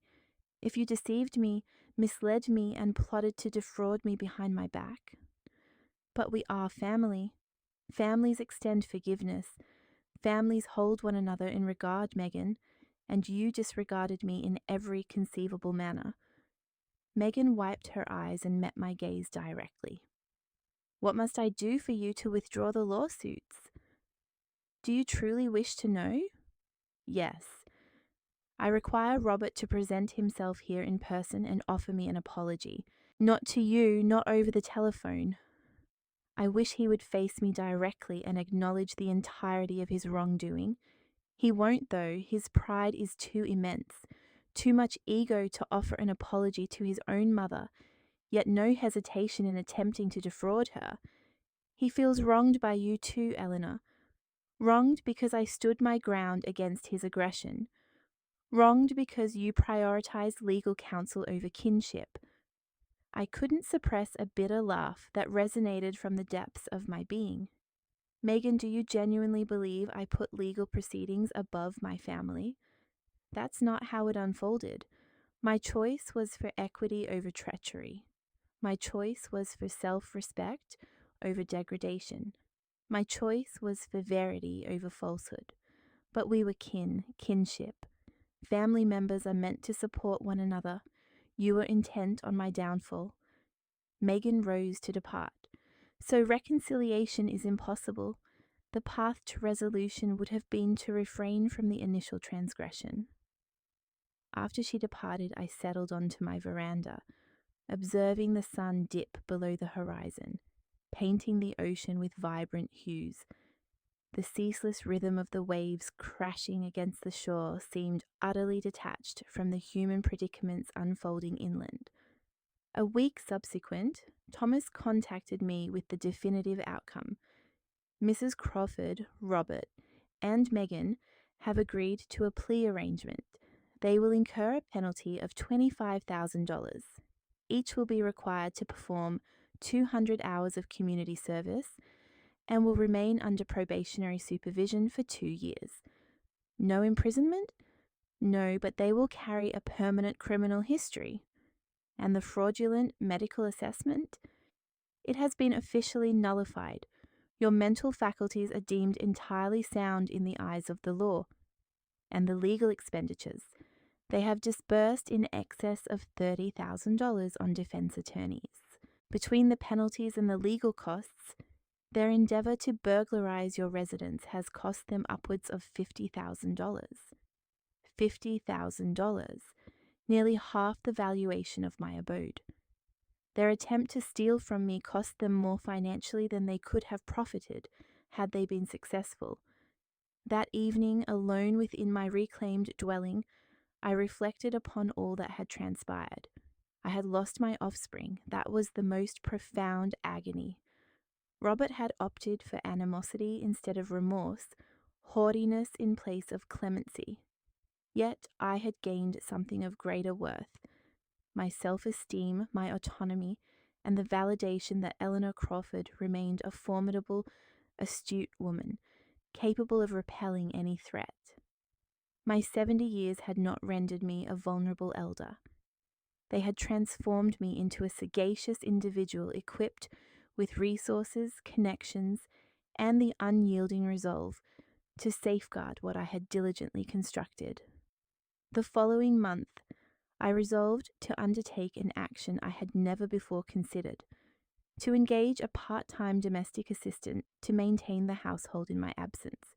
if you deceived me, misled me, and plotted to defraud me behind my back? But we are family. Families extend forgiveness. Families hold one another in regard, Megan, and you disregarded me in every conceivable manner. Megan wiped her eyes and met my gaze directly. "What must I do for you to withdraw the lawsuits?" "Do you truly wish to know?" "Yes. I require Robert to present himself here in person and offer me an apology. Not to you, not over the telephone. I wish he would face me directly and acknowledge the entirety of his wrongdoing. He won't, though. His pride is too immense, too much ego to offer an apology to his own mother, yet no hesitation in attempting to defraud her. He feels wronged by you too, Eleanor. Wronged because I stood my ground against his aggression. Wronged because you prioritized legal counsel over kinship." I couldn't suppress a bitter laugh that resonated from the depths of my being. "Megan, do you genuinely believe I put legal proceedings above my family?" "That's not how it unfolded. My choice was for equity over treachery. My choice was for self-respect over degradation. My choice was for verity over falsehood. But we were kinship. Family members are meant to support one another. You were intent on my downfall." Megan rose to depart. "So reconciliation is impossible. The path to resolution would have been to refrain from the initial transgression." After she departed, I settled onto my veranda, observing the sun dip below the horizon, painting the ocean with vibrant hues. The ceaseless rhythm of the waves crashing against the shore seemed utterly detached from the human predicaments unfolding inland. A week subsequent, Thomas contacted me with the definitive outcome. Mrs. Crawford, Robert, and Megan have agreed to a plea arrangement. They will incur a penalty of $25,000. Each will be required to perform 200 hours of community service and will remain under probationary supervision for 2 years. No imprisonment? No, but they will carry a permanent criminal history. And the fraudulent medical assessment? It has been officially nullified. Your mental faculties are deemed entirely sound in the eyes of the law. And the legal expenditures? They have disbursed in excess of $30,000 on defense attorneys. Between the penalties and the legal costs, their endeavor to burglarize your residence has cost them upwards of $50,000. $50,000, nearly half the valuation of my abode. Their attempt to steal from me cost them more financially than they could have profited had they been successful. That evening, alone within my reclaimed dwelling, I reflected upon all that had transpired. I had lost my offspring. That was the most profound agony. Robert had opted for animosity instead of remorse, haughtiness in place of clemency. Yet I had gained something of greater worth: my self-esteem, my autonomy, and the validation that Eleanor Crawford remained a formidable, astute woman, capable of repelling any threat. My 70 years had not rendered me a vulnerable elder. They had transformed me into a sagacious individual equipped with resources, connections, and the unyielding resolve to safeguard what I had diligently constructed. The following month, I resolved to undertake an action I had never before considered, to engage a part-time domestic assistant to maintain the household in my absence,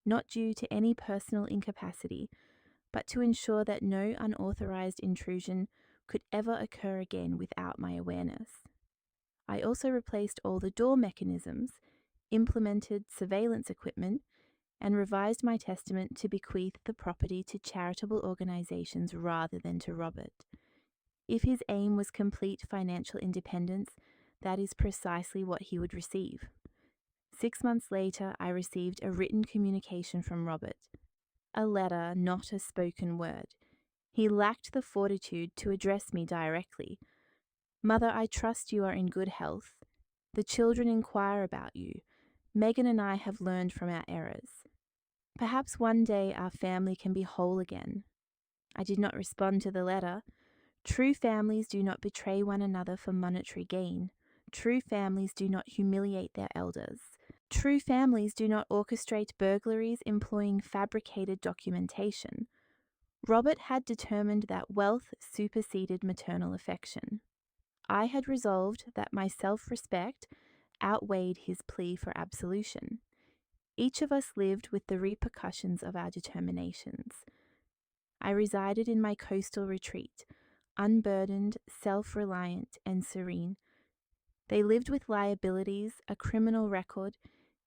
not due to any personal incapacity, but to ensure that no unauthorized intrusion could ever occur again without my awareness. I also replaced all the door mechanisms, implemented surveillance equipment, and revised my testament to bequeath the property to charitable organizations rather than to Robert. If his aim was complete financial independence, that is precisely what he would receive. 6 months later, I received a written communication from Robert. A letter, not a spoken word. He lacked the fortitude to address me directly. Mother, I trust you are in good health. The children inquire about you. Megan and I have learned from our errors. Perhaps one day our family can be whole again. I did not respond to the letter. True families do not betray one another for monetary gain. True families do not humiliate their elders. True families do not orchestrate burglaries employing fabricated documentation. Robert had determined that wealth superseded maternal affection. I had resolved that my self-respect outweighed his plea for absolution. Each of us lived with the repercussions of our determinations. I resided in my coastal retreat, unburdened, self-reliant, and serene. They lived with liabilities, a criminal record,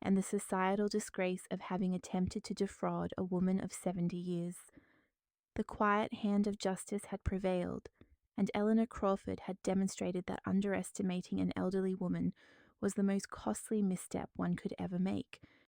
and the societal disgrace of having attempted to defraud a woman of 70 years. The quiet hand of justice had prevailed, and Eleanor Crawford had demonstrated that underestimating an elderly woman was the most costly misstep one could ever make,